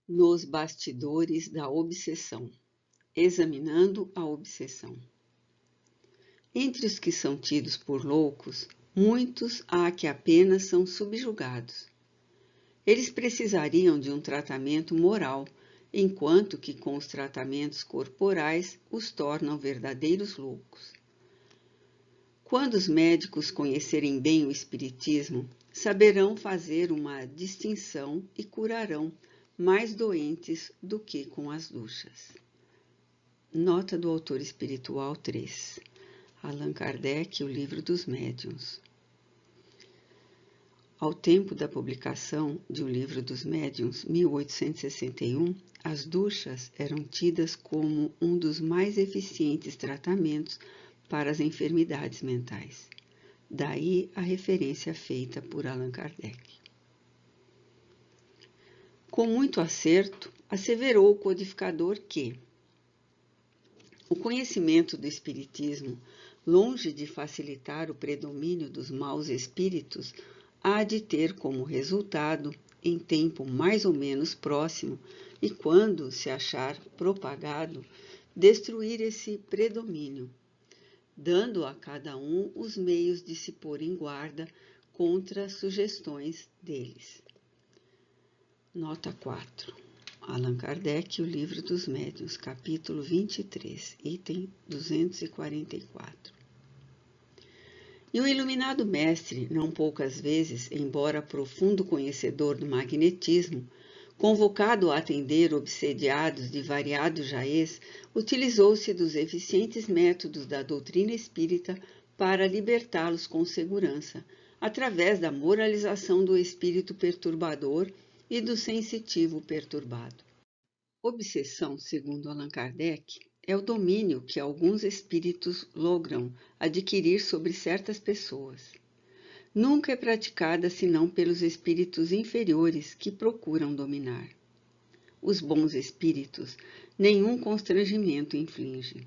Nos bastidores da obsessão, examinando a obsessão. Entre os que são tidos por loucos, muitos há que apenas são subjugados. Eles precisariam de um tratamento moral, enquanto que com os tratamentos corporais os tornam verdadeiros loucos. Quando os médicos conhecerem bem o espiritismo, saberão fazer uma distinção e curarão mais doentes do que com as duchas. Nota do autor espiritual 3. Allan Kardec, O Livro dos Médiuns. Ao tempo da publicação de O Livro dos Médiuns, 1861, as duchas eram tidas como um dos mais eficientes tratamentos para as enfermidades mentais. Daí a referência feita por Allan Kardec. Com muito acerto, asseverou o codificador que o conhecimento do espiritismo, longe de facilitar o predomínio dos maus espíritos, há de ter como resultado, em tempo mais ou menos próximo, e quando se achar propagado, destruir esse predomínio, dando a cada um os meios de se pôr em guarda contra sugestões deles. Nota 4. Allan Kardec, O Livro dos Médiuns, capítulo 23, item 244. E o iluminado mestre, não poucas vezes, embora profundo conhecedor do magnetismo, convocado a atender obsediados de variado jaez, utilizou-se dos eficientes métodos da doutrina espírita para libertá-los com segurança, através da moralização do espírito perturbador e do sensitivo perturbado. Obsessão, segundo Allan Kardec, é o domínio que alguns espíritos logram adquirir sobre certas pessoas. Nunca é praticada senão pelos espíritos inferiores que procuram dominar. Os bons espíritos nenhum constrangimento infligem.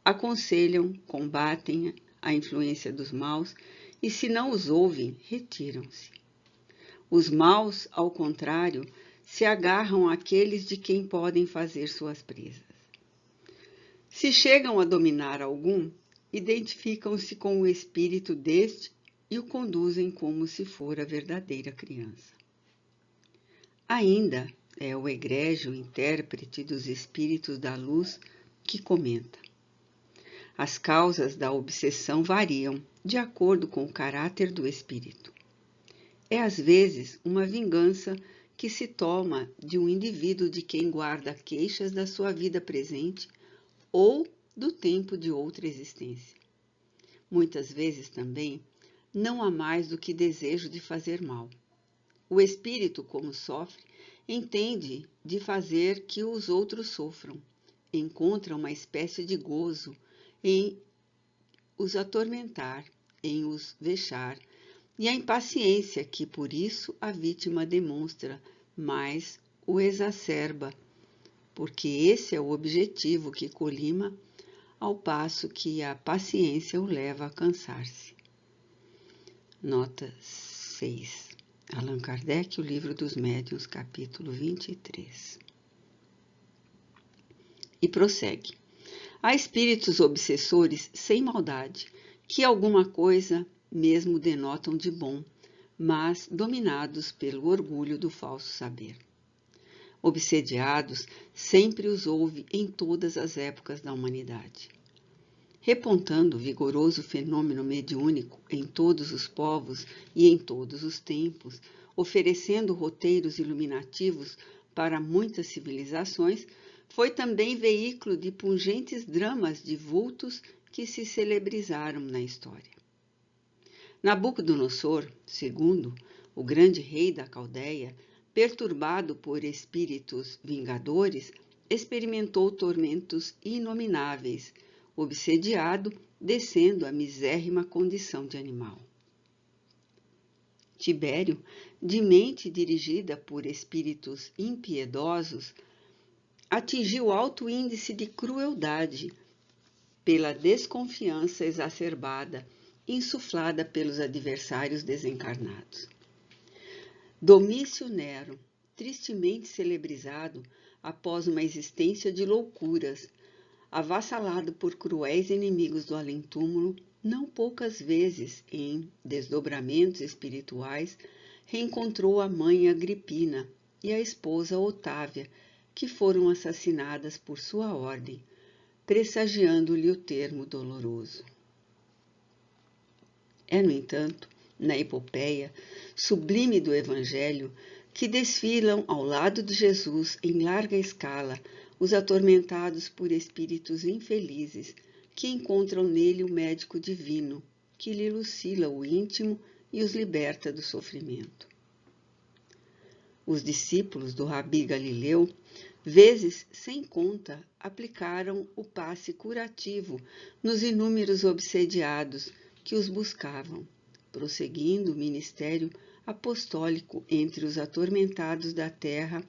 Aconselham, combatem a influência dos maus e, se não os ouvem, retiram-se. Os maus, ao contrário, se agarram àqueles de quem podem fazer suas presas. Se chegam a dominar algum, identificam-se com o espírito deste e o conduzem como se fora a verdadeira criança. Ainda é o egrégio intérprete dos espíritos da luz que comenta. As causas da obsessão variam de acordo com o caráter do espírito. É às vezes uma vingança que se toma de um indivíduo de quem guarda queixas da sua vida presente ou do tempo de outra existência. Muitas vezes também não há mais do que desejo de fazer mal. O espírito, como sofre, entende de fazer que os outros sofram. Encontra uma espécie de gozo em os atormentar, em os vexar, e a impaciência que por isso a vítima demonstra, mas o exacerba, porque esse é o objetivo que colima, ao passo que a paciência o leva a cansar-se. Nota 6. Allan Kardec, O Livro dos Médiuns, capítulo 23. E prossegue. Há espíritos obsessores sem maldade, que alguma coisa mesmo denotam de bom, mas dominados pelo orgulho do falso saber. Obsediados, sempre os houve em todas as épocas da humanidade. Repontando o vigoroso fenômeno mediúnico em todos os povos e em todos os tempos, oferecendo roteiros iluminativos para muitas civilizações, foi também veículo de pungentes dramas de vultos que se celebrizaram na história. Nabucodonosor II, o grande rei da Caldeia, perturbado por espíritos vingadores, experimentou tormentos inomináveis, obsediado, descendo à misérrima condição de animal. Tibério, de mente dirigida por espíritos impiedosos, atingiu alto índice de crueldade pela desconfiança exacerbada insuflada pelos adversários desencarnados. Domício Nero, tristemente celebrizado após uma existência de loucuras, avassalado por cruéis inimigos do além-túmulo, não poucas vezes, em desdobramentos espirituais, reencontrou a mãe Agripina e a esposa Otávia, que foram assassinadas por sua ordem, pressagiando-lhe o termo doloroso. É, no entanto, na epopeia sublime do Evangelho, que desfilam ao lado de Jesus em larga escala os atormentados por espíritos infelizes, que encontram nele o médico divino, que lhe lucila o íntimo e os liberta do sofrimento. Os discípulos do Rabi Galileu, vezes sem conta, aplicaram o passe curativo nos inúmeros obsediados que os buscavam, prosseguindo o ministério apostólico entre os atormentados da terra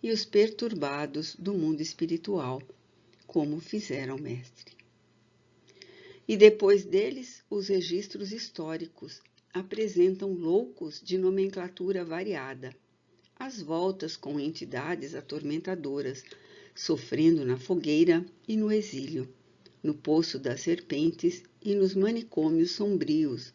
e os perturbados do mundo espiritual, como fizeram o Mestre. E depois deles, os registros históricos apresentam loucos de nomenclatura variada, às voltas com entidades atormentadoras, sofrendo na fogueira e no exílio, no poço das serpentes e nos manicômios sombrios,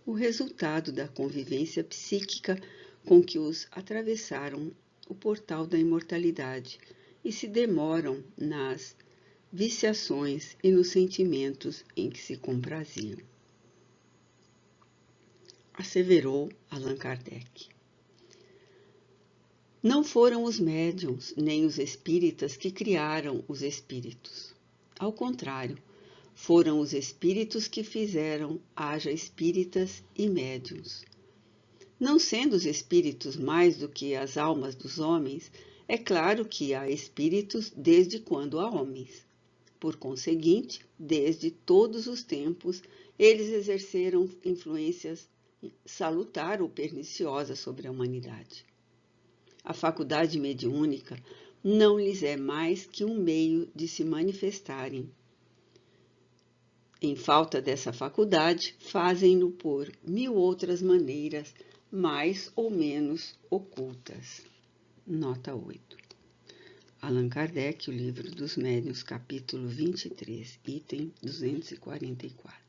o resultado da convivência psíquica com que os atravessaram o portal da imortalidade e se demoram nas viciações e nos sentimentos em que se compraziam. Asseverou Allan Kardec. Não foram os médiuns nem os espíritas que criaram os espíritos. Ao contrário, foram os espíritos que fizeram haja espíritas e médiuns. Não sendo os espíritos mais do que as almas dos homens, é claro que há espíritos desde quando há homens. Por conseguinte, desde todos os tempos, eles exerceram influências salutar ou perniciosa sobre a humanidade. A faculdade mediúnica não lhes é mais que um meio de se manifestarem. Em falta dessa faculdade, fazem-no por 1000 outras maneiras, mais ou menos ocultas. Nota 8. Allan Kardec, o Livro dos Médiuns, capítulo 23, item 244.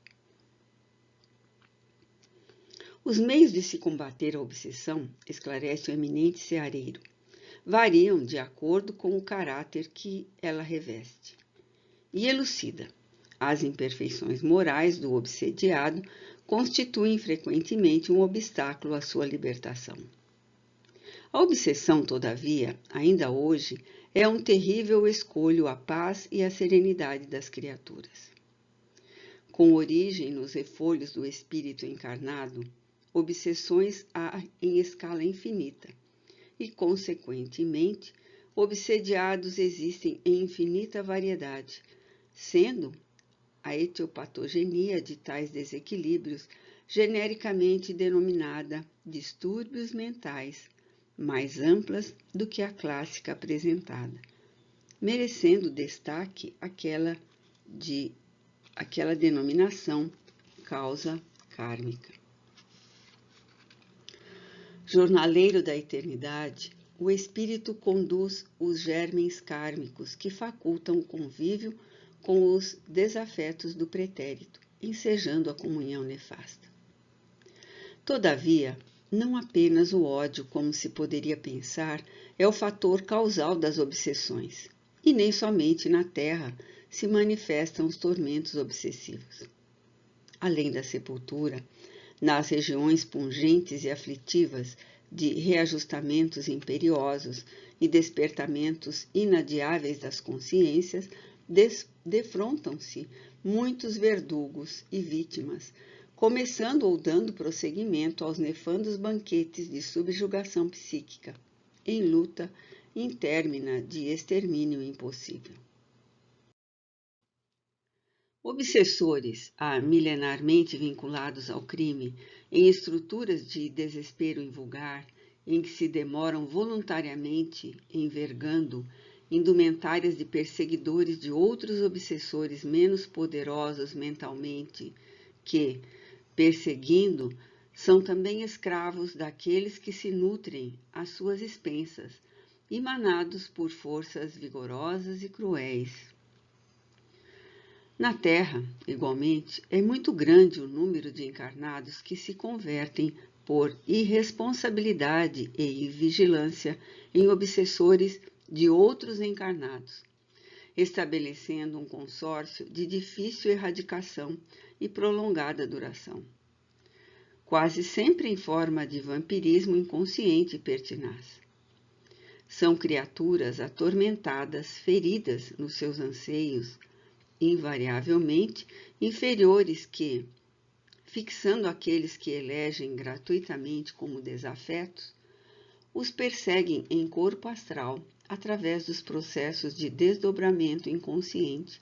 Os meios de se combater a obsessão, esclarece o eminente ceareiro, variam de acordo com o caráter que ela reveste. E elucida. As imperfeições morais do obsediado constituem frequentemente um obstáculo à sua libertação. A obsessão, todavia, ainda hoje, é um terrível escolho à paz e à serenidade das criaturas. Com origem nos refolhos do espírito encarnado, obsessões há em escala infinita e, consequentemente, obsediados existem em infinita variedade, sendo a etiopatogenia de tais desequilíbrios genericamente denominada distúrbios mentais, mais amplas do que a clássica apresentada, merecendo destaque aquela denominação causa kármica. Jornaleiro da eternidade, o espírito conduz os germens kármicos que facultam o convívio com os desafetos do pretérito, ensejando a comunhão nefasta. Todavia, não apenas o ódio, como se poderia pensar, é o fator causal das obsessões, e nem somente na terra se manifestam os tormentos obsessivos. Além da sepultura, nas regiões pungentes e aflitivas de reajustamentos imperiosos e despertamentos inadiáveis das consciências, defrontam-se muitos verdugos e vítimas, começando ou dando prosseguimento aos nefandos banquetes de subjugação psíquica, em luta intérmina de extermínio impossível. Obsessores, milenarmente vinculados ao crime, em estruturas de desespero invulgar, em que se demoram voluntariamente envergando indumentárias de perseguidores de outros obsessores menos poderosos mentalmente, que, perseguindo, São também escravos daqueles que se nutrem às suas expensas, emanados por forças vigorosas e cruéis. Na Terra, igualmente, é muito grande o número de encarnados que se convertem por irresponsabilidade e invigilância em obsessores de outros encarnados, estabelecendo um consórcio de difícil erradicação e prolongada duração, quase sempre em forma de vampirismo inconsciente e pertinaz. São criaturas atormentadas, feridas nos seus anseios, invariavelmente inferiores que, fixando aqueles que elegem gratuitamente como desafetos, os perseguem em corpo astral através dos processos de desdobramento inconsciente,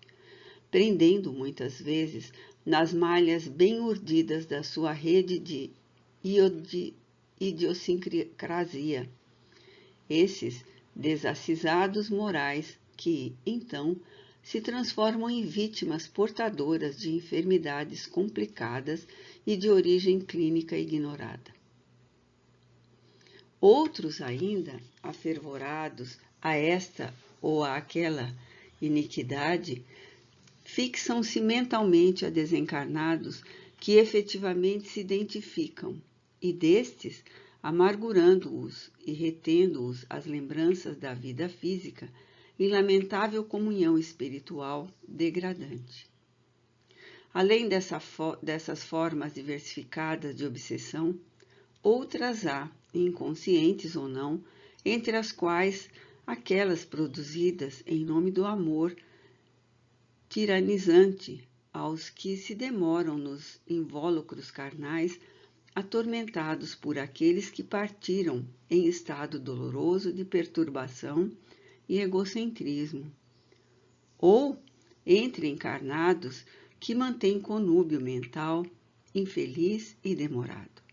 prendendo muitas vezes nas malhas bem urdidas da sua rede de idiosincrasia. Esses desacisados morais que, então, se transformam em vítimas portadoras de enfermidades complicadas e de origem clínica ignorada. Outros ainda, afervorados a esta ou a aquela iniquidade, fixam-se mentalmente a desencarnados que efetivamente se identificam, e destes, amargurando-os e retendo-os as lembranças da vida física, em lamentável comunhão espiritual degradante. Além dessas formas diversificadas de obsessão, outras há, inconscientes ou não, entre as quais aquelas produzidas em nome do amor tiranizante aos que se demoram nos invólucros carnais, atormentados por aqueles que partiram em estado doloroso de perturbação e egocentrismo, ou entre encarnados que mantêm conúbio mental infeliz e demorado.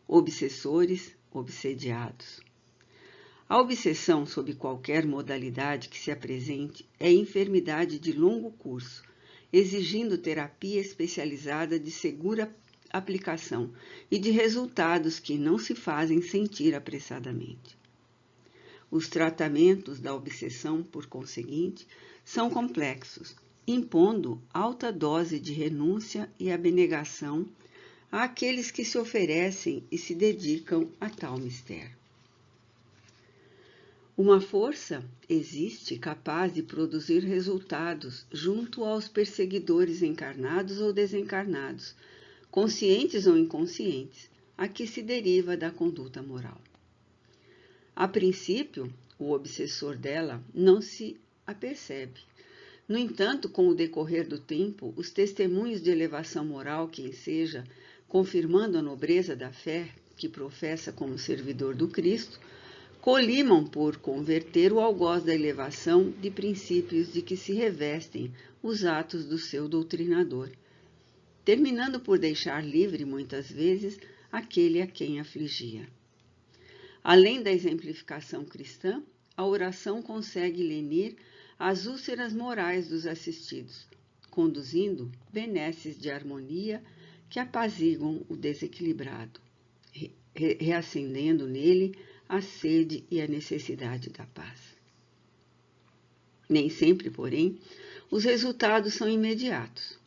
Obsessores, obsediados. A obsessão, sob qualquer modalidade que se apresente, é enfermidade de longo curso, exigindo terapia especializada de segura aplicação e de resultados que não se fazem sentir apressadamente. Os tratamentos da obsessão, por conseguinte, são complexos, impondo alta dose de renúncia e abnegação àqueles que se oferecem e se dedicam a tal mistério. Uma força existe capaz de produzir resultados junto aos perseguidores encarnados ou desencarnados, conscientes ou inconscientes, a que se deriva da conduta moral. A princípio, o obsessor dela não se apercebe. No entanto, com o decorrer do tempo, os testemunhos de elevação moral que enseja, confirmando a nobreza da fé que professa como servidor do Cristo, colimam por converter o algoz da elevação de princípios de que se revestem os atos do seu doutrinador, terminando por deixar livre, muitas vezes, aquele a quem afligia. Além da exemplificação cristã, a oração consegue lenir as úlceras morais dos assistidos, conduzindo benesses de harmonia que apaziguam o desequilibrado, reacendendo nele a sede e a necessidade da paz. Nem sempre, porém, os resultados são imediatos.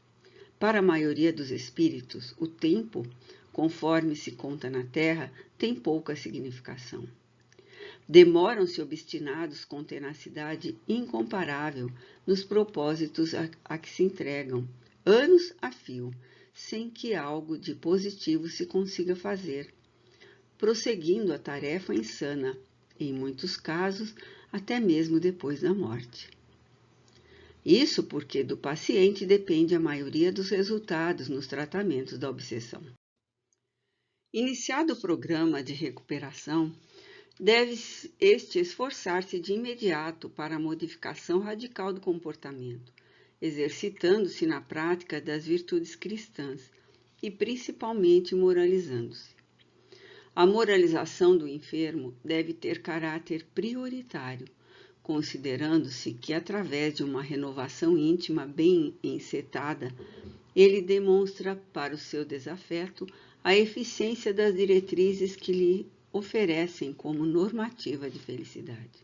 Para a maioria dos espíritos, o tempo, conforme se conta na Terra, tem pouca significação. Demoram-se obstinados com tenacidade incomparável nos propósitos a que se entregam, anos a fio, sem que algo de positivo se consiga fazer, prosseguindo a tarefa insana, em muitos casos, até mesmo depois da morte. Isso porque do paciente depende a maioria dos resultados nos tratamentos da obsessão. Iniciado o programa de recuperação, deve este esforçar-se de imediato para a modificação radical do comportamento, exercitando-se na prática das virtudes cristãs e principalmente moralizando-se. A moralização do enfermo deve ter caráter prioritário, considerando-se que através de uma renovação íntima bem encetada, ele demonstra para o seu desafeto a eficiência das diretrizes que lhe oferecem como normativa de felicidade.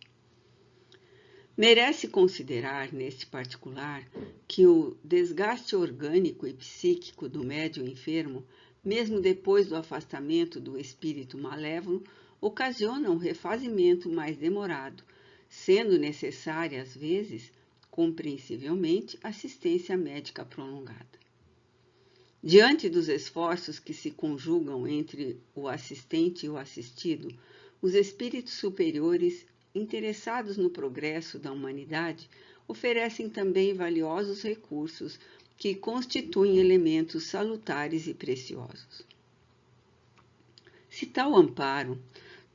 Merece considerar, neste particular, que o desgaste orgânico e psíquico do médium enfermo, mesmo depois do afastamento do espírito malévolo, ocasiona um refazimento mais demorado, sendo necessária, às vezes, compreensivelmente, assistência médica prolongada. Diante dos esforços que se conjugam entre o assistente e o assistido, os espíritos superiores, interessados no progresso da humanidade, oferecem também valiosos recursos que constituem elementos salutares e preciosos. Se tal amparo,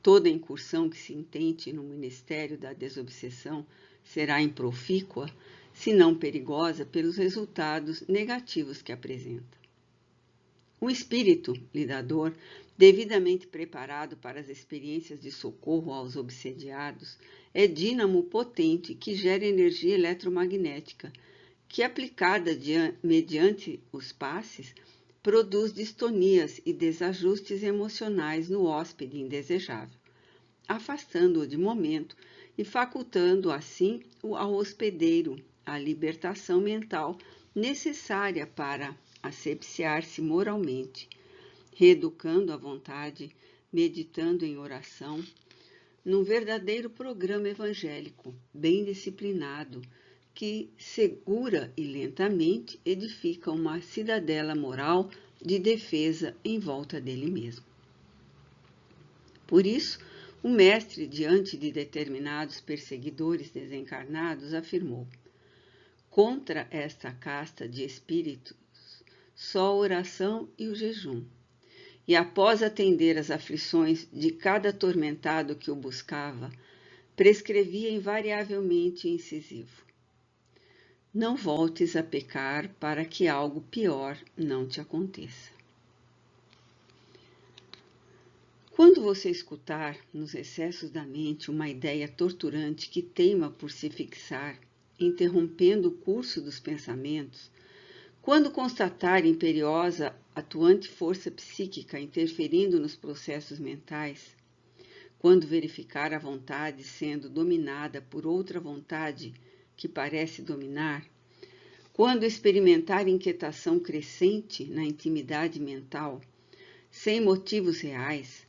toda incursão que se intente no ministério da desobsessão será improfícua, se não perigosa, pelos resultados negativos que apresenta. O espírito lidador, devidamente preparado para as experiências de socorro aos obsediados, é dínamo potente que gera energia eletromagnética, que, aplicada mediante os passes, produz distonias e desajustes emocionais no hóspede indesejável, afastando-o de momento e facultando assim ao hospedeiro a libertação mental necessária para asepsiar-se moralmente, reeducando a vontade, meditando em oração, num verdadeiro programa evangélico, bem disciplinado, que segura e lentamente edifica uma cidadela moral de defesa em volta dele mesmo. Por isso, o mestre, diante de determinados perseguidores desencarnados, afirmou: contra esta casta de espíritos, só a oração e o jejum. E após atender às aflições de cada atormentado que o buscava, prescrevia invariavelmente incisivo: não voltes a pecar para que algo pior não te aconteça. Quando você escutar nos recessos da mente uma ideia torturante que teima por se fixar, interrompendo o curso dos pensamentos, quando constatar imperiosa, atuante força psíquica interferindo nos processos mentais, quando verificar a vontade sendo dominada por outra vontade que parece dominar, quando experimentar inquietação crescente na intimidade mental, sem motivos reais,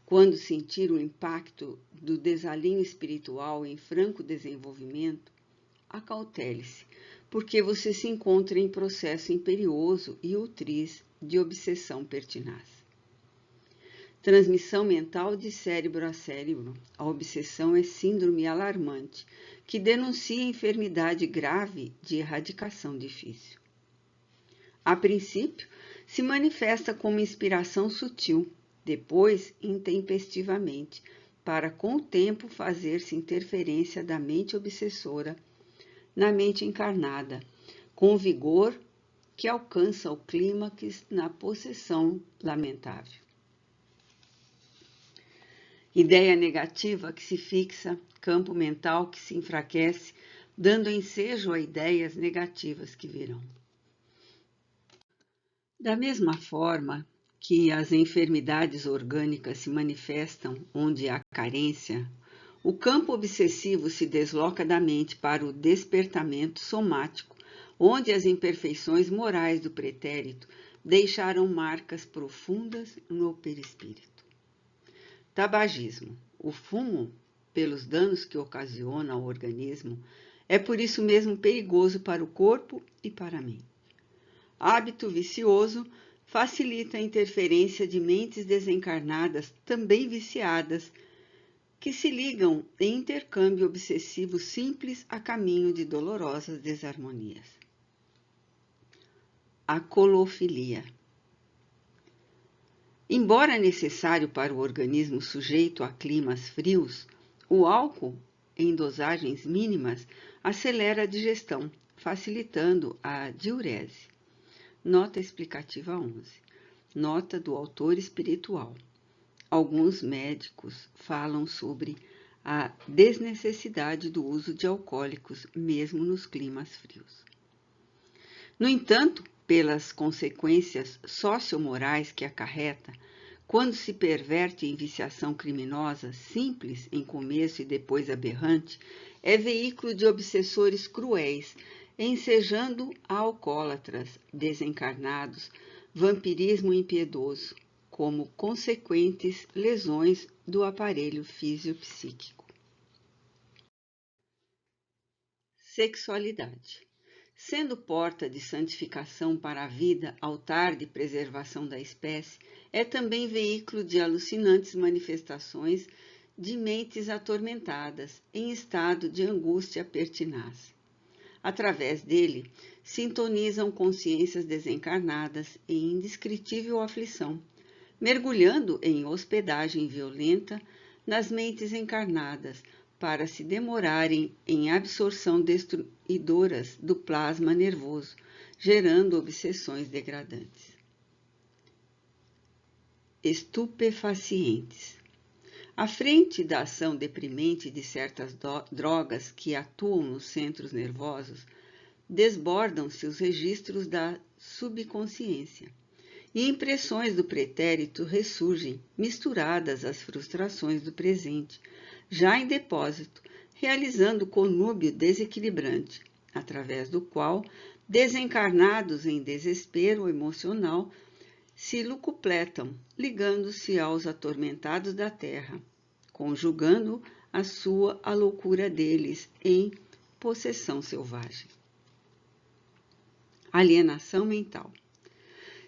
quando sentir o impacto do desalinho espiritual em franco desenvolvimento, acautele-se, porque você se encontra em processo imperioso e ultriz de obsessão pertinaz. Transmissão mental de cérebro a cérebro. A obsessão é síndrome alarmante, que denuncia enfermidade grave de erradicação difícil. A princípio, se manifesta como inspiração sutil, depois intempestivamente, para com o tempo fazer-se interferência da mente obsessora na mente encarnada, com vigor que alcança o clímax na possessão lamentável. Ideia negativa que se fixa, campo mental que se enfraquece, dando ensejo a ideias negativas que virão. Da mesma forma que as enfermidades orgânicas se manifestam onde há carência, o campo obsessivo se desloca da mente para o despertamento somático, onde as imperfeições morais do pretérito deixaram marcas profundas no perispírito. Tabagismo. O fumo, pelos danos que ocasiona ao organismo, é por isso mesmo perigoso para o corpo e para a mente. Hábito vicioso facilita a interferência de mentes desencarnadas também viciadas, que se ligam em intercâmbio obsessivo simples a caminho de dolorosas desarmonias. A colofilia. Embora necessário para o organismo sujeito a climas frios, o álcool, em dosagens mínimas, acelera a digestão, facilitando a diurese. Nota explicativa 11. Nota do autor espiritual. Alguns médicos falam sobre a desnecessidade do uso de alcoólicos, mesmo nos climas frios. No entanto, pelas consequências sociomorais que acarreta, quando se perverte em viciação criminosa, simples em começo e depois aberrante, é veículo de obsessores cruéis, ensejando a alcoólatras, desencarnados, vampirismo impiedoso, como consequentes lesões do aparelho fisiopsíquico. Sexualidade. Sendo porta de santificação para a vida, altar de preservação da espécie, é também veículo de alucinantes manifestações de mentes atormentadas, em estado de angústia pertinaz. Através dele, sintonizam consciências desencarnadas em indescritível aflição, mergulhando em hospedagem violenta nas mentes encarnadas, para se demorarem em absorção destruidoras do plasma nervoso, gerando obsessões degradantes. Estupefacientes. À frente da ação deprimente de certas drogas que atuam nos centros nervosos, desbordam-se os registros da subconsciência, e impressões do pretérito ressurgem, misturadas às frustrações do presente, já em depósito, realizando conúbio desequilibrante, através do qual, desencarnados em desespero emocional, se lucupletam, ligando-se aos atormentados da terra, conjugando a loucura deles em possessão selvagem. Alienação mental.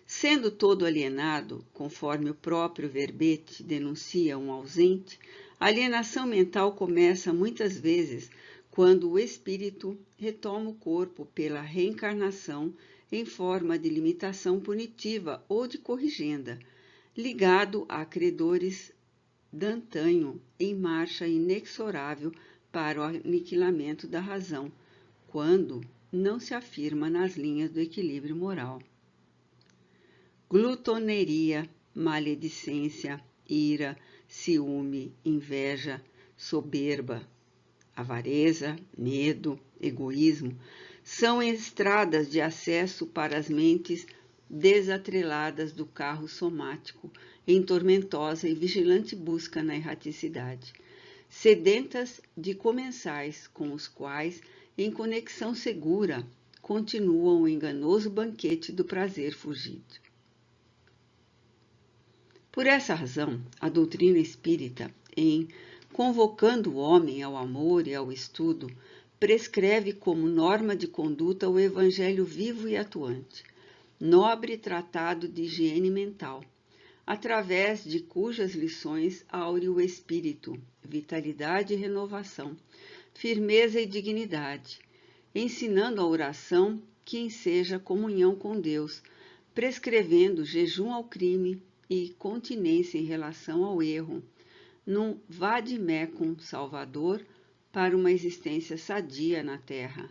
Sendo todo alienado, conforme o próprio verbete denuncia um ausente, a alienação mental começa muitas vezes quando o espírito retoma o corpo pela reencarnação em forma de limitação punitiva ou de corrigenda, ligado a credores d'antanho em marcha inexorável para o aniquilamento da razão, quando não se afirma nas linhas do equilíbrio moral. Glutoneria, maledicência, ira, ciúme, inveja, soberba, avareza, medo, egoísmo, são estradas de acesso para as mentes desatreladas do carro somático, em tormentosa e vigilante busca na erraticidade, sedentas de comensais com os quais, em conexão segura, continuam o enganoso banquete do prazer fugido. Por essa razão, a doutrina espírita, em convocando o homem ao amor e ao estudo, prescreve como norma de conduta o evangelho vivo e atuante, nobre tratado de higiene mental, através de cujas lições aure o espírito, vitalidade e renovação, firmeza e dignidade, ensinando a oração que enseja comunhão com Deus, prescrevendo jejum ao crime e continência em relação ao erro, num vade-mecum salvador para uma existência sadia na Terra,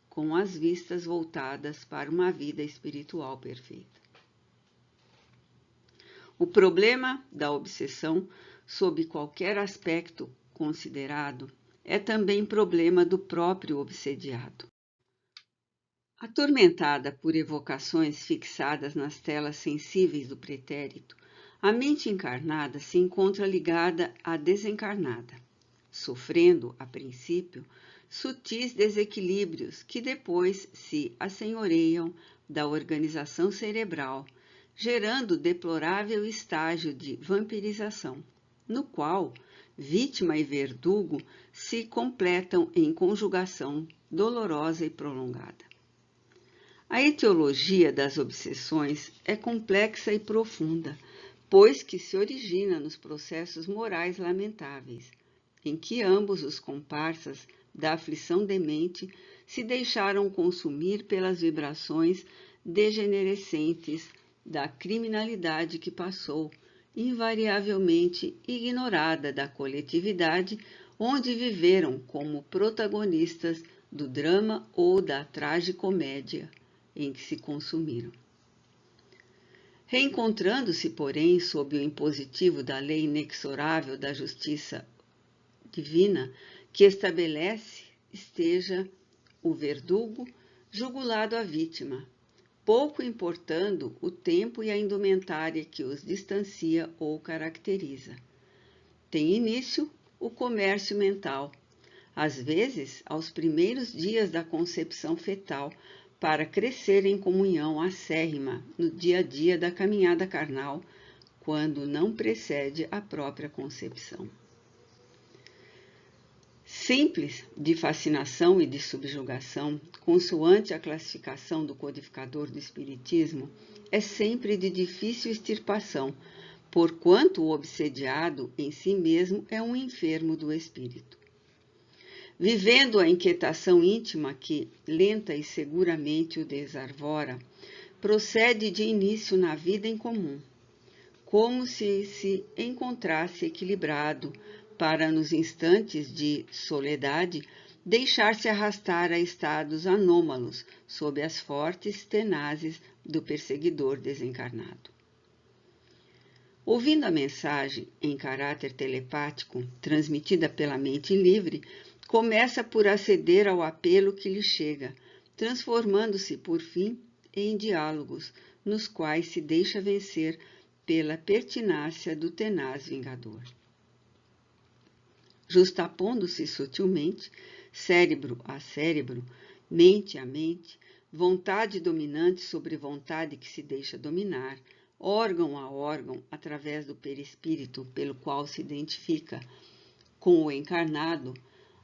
com as vistas voltadas para uma vida espiritual perfeita. O problema da obsessão, sob qualquer aspecto considerado, é também problema do próprio obsediado. Atormentada por evocações fixadas nas telas sensíveis do pretérito, a mente encarnada se encontra ligada à desencarnada, sofrendo, a princípio, sutis desequilíbrios que depois se assenhoreiam da organização cerebral, gerando deplorável estágio de vampirização, no qual vítima e verdugo se completam em conjugação dolorosa e prolongada. A etiologia das obsessões é complexa e profunda, pois que se origina nos processos morais lamentáveis, em que ambos os comparsas da aflição demente se deixaram consumir pelas vibrações degenerescentes da criminalidade que passou, invariavelmente ignorada da coletividade onde viveram como protagonistas do drama ou da tragicomédia em que se consumiram. Reencontrando-se, porém, sob o impositivo da lei inexorável da justiça divina, que estabelece esteja o verdugo jugulado à vítima, pouco importando o tempo e a indumentária que os distancia ou caracteriza. Tem início o comércio mental, às vezes aos primeiros dias da concepção fetal, para crescer em comunhão acérrima no dia a dia da caminhada carnal, quando não precede a própria concepção. Simples, de fascinação e de subjugação, consoante a classificação do codificador do Espiritismo, é sempre de difícil extirpação, porquanto o obsediado em si mesmo é um enfermo do espírito. Vivendo a inquietação íntima que, lenta e seguramente, o desarvora, procede de início na vida em comum, como se encontrasse equilibrado para, nos instantes de soledade, deixar-se arrastar a estados anômalos sob as fortes tenazes do perseguidor desencarnado. Ouvindo a mensagem em caráter telepático, transmitida pela mente livre, começa por aceder ao apelo que lhe chega, transformando-se, por fim, em diálogos, nos quais se deixa vencer pela pertinácia do tenaz vingador. Justapondo-se sutilmente, cérebro a cérebro, mente a mente, vontade dominante sobre vontade que se deixa dominar, órgão a órgão, através do perispírito pelo qual se identifica com o encarnado,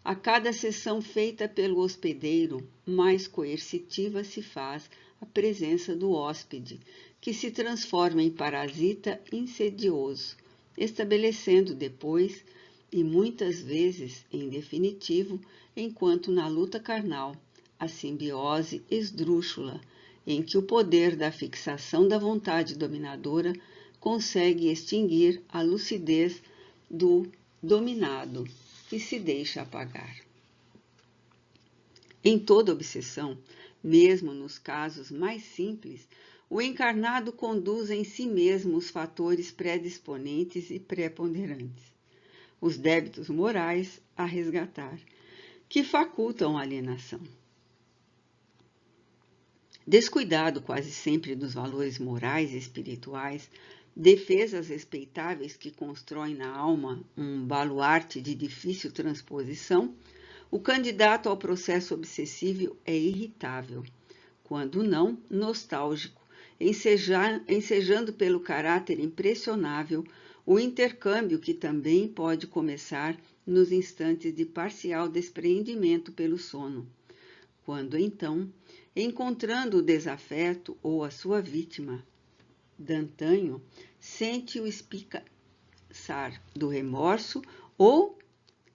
a cada sessão feita pelo hospedeiro, mais coercitiva se faz a presença do hóspede, que se transforma em parasita insidioso, estabelecendo depois, e muitas vezes em definitivo, enquanto na luta carnal, a simbiose esdrúxula, em que o poder da fixação da vontade dominadora consegue extinguir a lucidez do dominado, que se deixa apagar. Em toda obsessão, mesmo nos casos mais simples, o encarnado conduz em si mesmo os fatores predisponentes e preponderantes, os débitos morais a resgatar, que facultam a alienação. Descuidado quase sempre dos valores morais e espirituais, defesas respeitáveis que constroem na alma um baluarte de difícil transposição, o candidato ao processo obsessivo é irritável, quando não, nostálgico, ensejando pelo caráter impressionável o intercâmbio que também pode começar nos instantes de parcial despreendimento pelo sono, quando então, encontrando o desafeto ou a sua vítima d'antanho, sente o espicaçar do remorso ou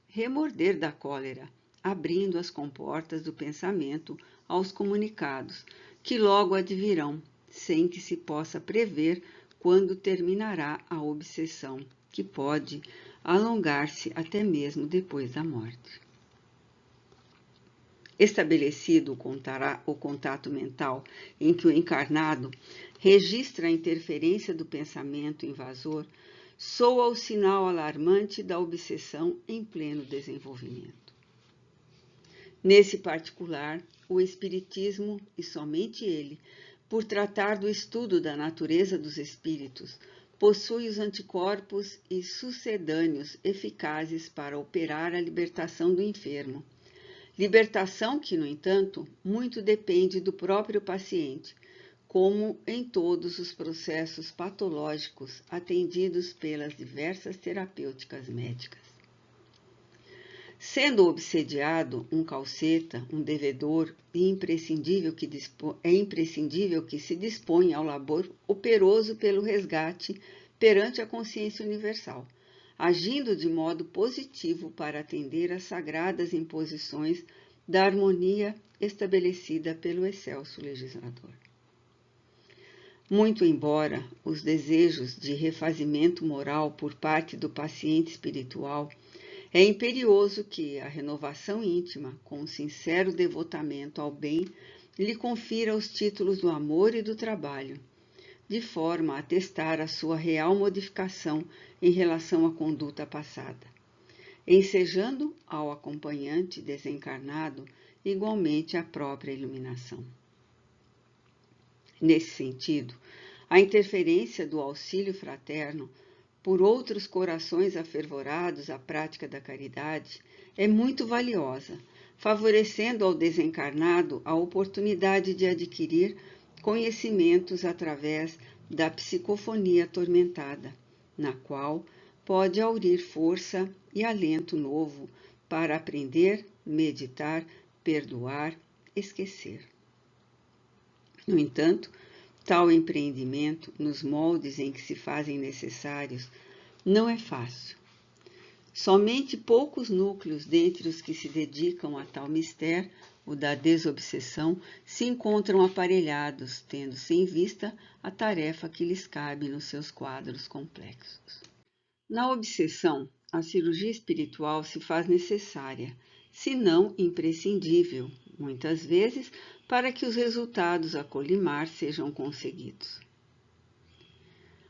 remorder da cólera, abrindo as comportas do pensamento aos comunicados, que logo advirão, sem que se possa prever quando terminará a obsessão, que pode alongar-se até mesmo depois da morte. Estabelecido o contato mental em que o encarnado registra a interferência do pensamento invasor, soa o sinal alarmante da obsessão em pleno desenvolvimento. Nesse particular, o Espiritismo, e somente ele, por tratar do estudo da natureza dos espíritos, possui os anticorpos e sucedâneos eficazes para operar a libertação do enfermo. Libertação que, no entanto, muito depende do próprio paciente, como em todos os processos patológicos atendidos pelas diversas terapêuticas médicas. Sendo o obsediado um calceta, um devedor, é imprescindível que se disponha ao labor operoso pelo resgate perante a consciência universal, agindo de modo positivo para atender às sagradas imposições da harmonia estabelecida pelo excelso legislador. Muito embora os desejos de refazimento moral por parte do paciente espiritual, é imperioso que a renovação íntima, com um sincero devotamento ao bem, lhe confira os títulos do amor e do trabalho, de forma a atestar a sua real modificação em relação à conduta passada, ensejando ao acompanhante desencarnado igualmente a própria iluminação. Nesse sentido, a interferência do auxílio fraterno por outros corações afervorados à prática da caridade é muito valiosa, favorecendo ao desencarnado a oportunidade de adquirir conhecimentos através da psicofonia atormentada, na qual pode aurir força e alento novo para aprender, meditar, perdoar, esquecer. No entanto, tal empreendimento, nos moldes em que se fazem necessários, não é fácil. Somente poucos núcleos dentre os que se dedicam a tal mistério, o da desobsessão, se encontram aparelhados, tendo-se em vista a tarefa que lhes cabe nos seus quadros complexos. Na obsessão, a cirurgia espiritual se faz necessária, se não imprescindível, muitas vezes, para que os resultados a colimar sejam conseguidos.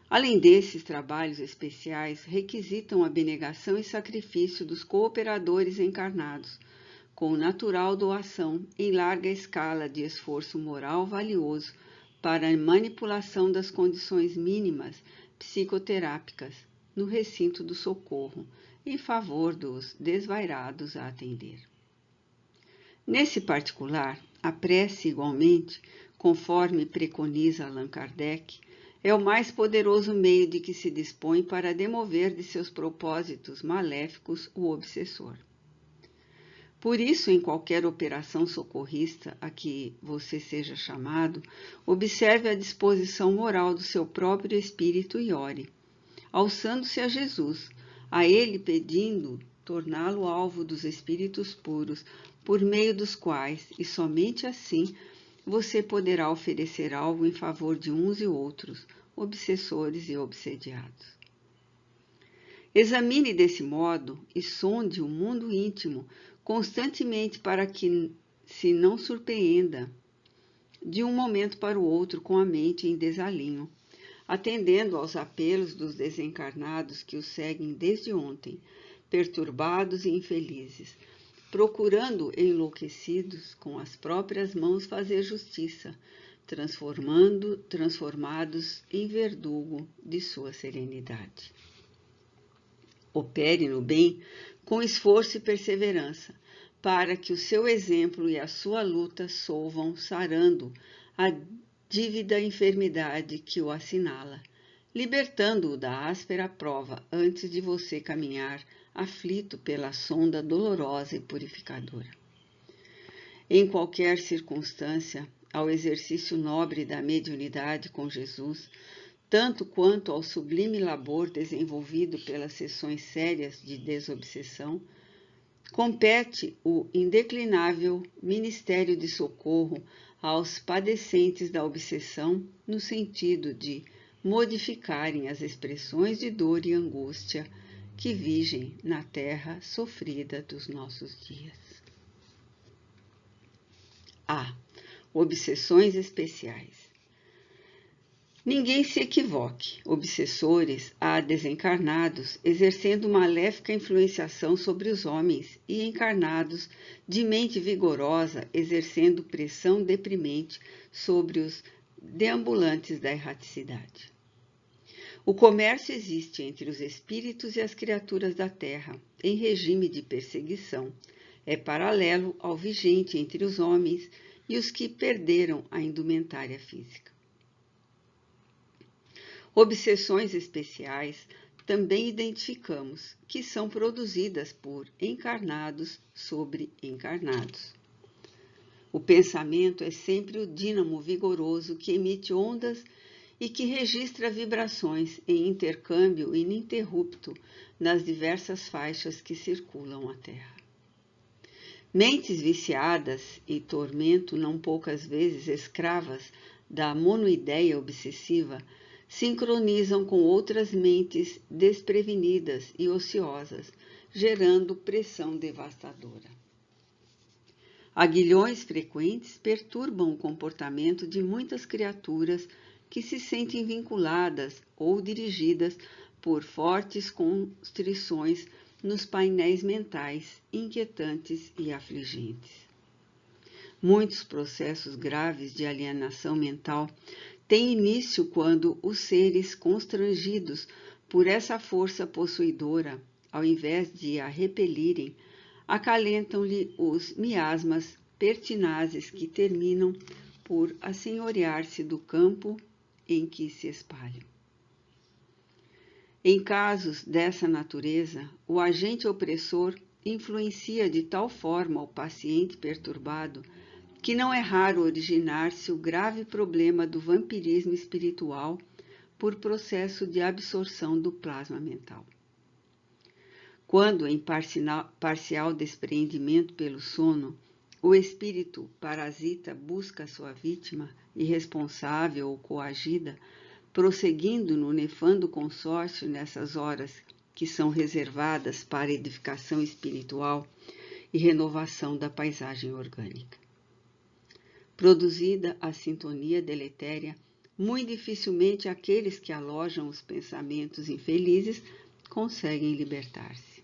Além desses, trabalhos especiais requisitam a abnegação e sacrifício dos cooperadores encarnados, com natural doação em larga escala de esforço moral valioso para a manipulação das condições mínimas psicoterápicas no recinto do socorro, em favor dos desvairados a atender. Nesse particular, a prece, igualmente, conforme preconiza Allan Kardec, é o mais poderoso meio de que se dispõe para demover de seus propósitos maléficos o obsessor. Por isso, em qualquer operação socorrista a que você seja chamado, observe a disposição moral do seu próprio espírito e ore, alçando-se a Jesus, a ele pedindo torná-lo alvo dos espíritos puros, por meio dos quais, e somente assim, você poderá oferecer algo em favor de uns e outros, obsessores e obsediados. Examine desse modo e sonde o mundo íntimo constantemente para que se não surpreenda de um momento para o outro com a mente em desalinho, atendendo aos apelos dos desencarnados que o seguem desde ontem, perturbados e infelizes, procurando enlouquecidos com as próprias mãos fazer justiça, transformados em verdugo de sua serenidade. Opere no bem com esforço e perseverança, para que o seu exemplo e a sua luta solvam sarando a dívida enfermidade que o assinala, libertando-o da áspera prova antes de você caminhar aflito pela sonda dolorosa e purificadora. Em qualquer circunstância, ao exercício nobre da mediunidade com Jesus, tanto quanto ao sublime labor desenvolvido pelas sessões sérias de desobsessão, compete o indeclinável ministério de socorro aos padecentes da obsessão no sentido de modificarem as expressões de dor e angústia que vigem na terra sofrida dos nossos dias. A. Obsessões especiais. Ninguém se equivoque, obsessores há desencarnados exercendo maléfica influenciação sobre os homens e encarnados de mente vigorosa exercendo pressão deprimente sobre os deambulantes da erraticidade. O comércio existe entre os espíritos e as criaturas da terra, em regime de perseguição. É paralelo ao vigente entre os homens e os que perderam a indumentária física. Obsessões especiais também identificamos, que são produzidas por encarnados sobre encarnados. O pensamento é sempre o dínamo vigoroso que emite ondas e que registra vibrações em intercâmbio ininterrupto nas diversas faixas que circulam a Terra. Mentes viciadas e tormento, não poucas vezes escravas da monoideia obsessiva, sincronizam com outras mentes desprevenidas e ociosas, gerando pressão devastadora. Aguilhões frequentes perturbam o comportamento de muitas criaturas que se sentem vinculadas ou dirigidas por fortes constrições nos painéis mentais inquietantes e afligentes. Muitos processos graves de alienação mental tem início quando os seres constrangidos por essa força possuidora, ao invés de a repelirem, acalentam-lhe os miasmas pertinazes que terminam por assenhorear-se do campo em que se espalham. Em casos dessa natureza, o agente opressor influencia de tal forma o paciente perturbado que não é raro originar-se o grave problema do vampirismo espiritual por processo de absorção do plasma mental. Quando, em parcial despreendimento pelo sono, o espírito parasita busca sua vítima irresponsável ou coagida, prosseguindo no nefando consórcio nessas horas que são reservadas para edificação espiritual e renovação da paisagem orgânica. Produzida a sintonia deletéria, muito dificilmente aqueles que alojam os pensamentos infelizes conseguem libertar-se.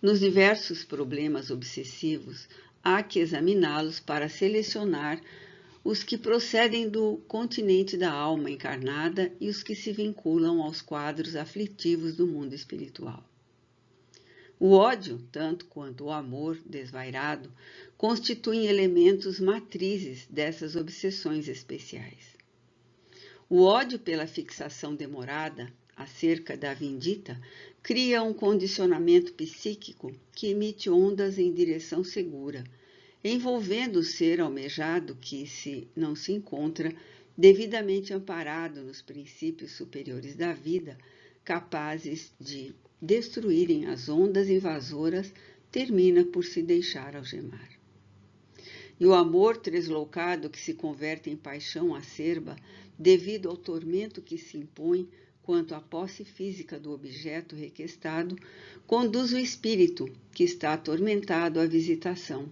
Nos diversos problemas obsessivos, há que examiná-los para selecionar os que procedem do continente da alma encarnada e os que se vinculam aos quadros aflitivos do mundo espiritual. O ódio, tanto quanto o amor desvairado, constituem elementos matrizes dessas obsessões especiais. O ódio pela fixação demorada acerca da vindita cria um condicionamento psíquico que emite ondas em direção segura, envolvendo o ser almejado que não se encontra devidamente amparado nos princípios superiores da vida, capazes de destruírem as ondas invasoras, termina por se deixar algemar. E o amor tresloucado que se converte em paixão acerba, devido ao tormento que se impõe quanto à posse física do objeto requestado, conduz o espírito que está atormentado à visitação,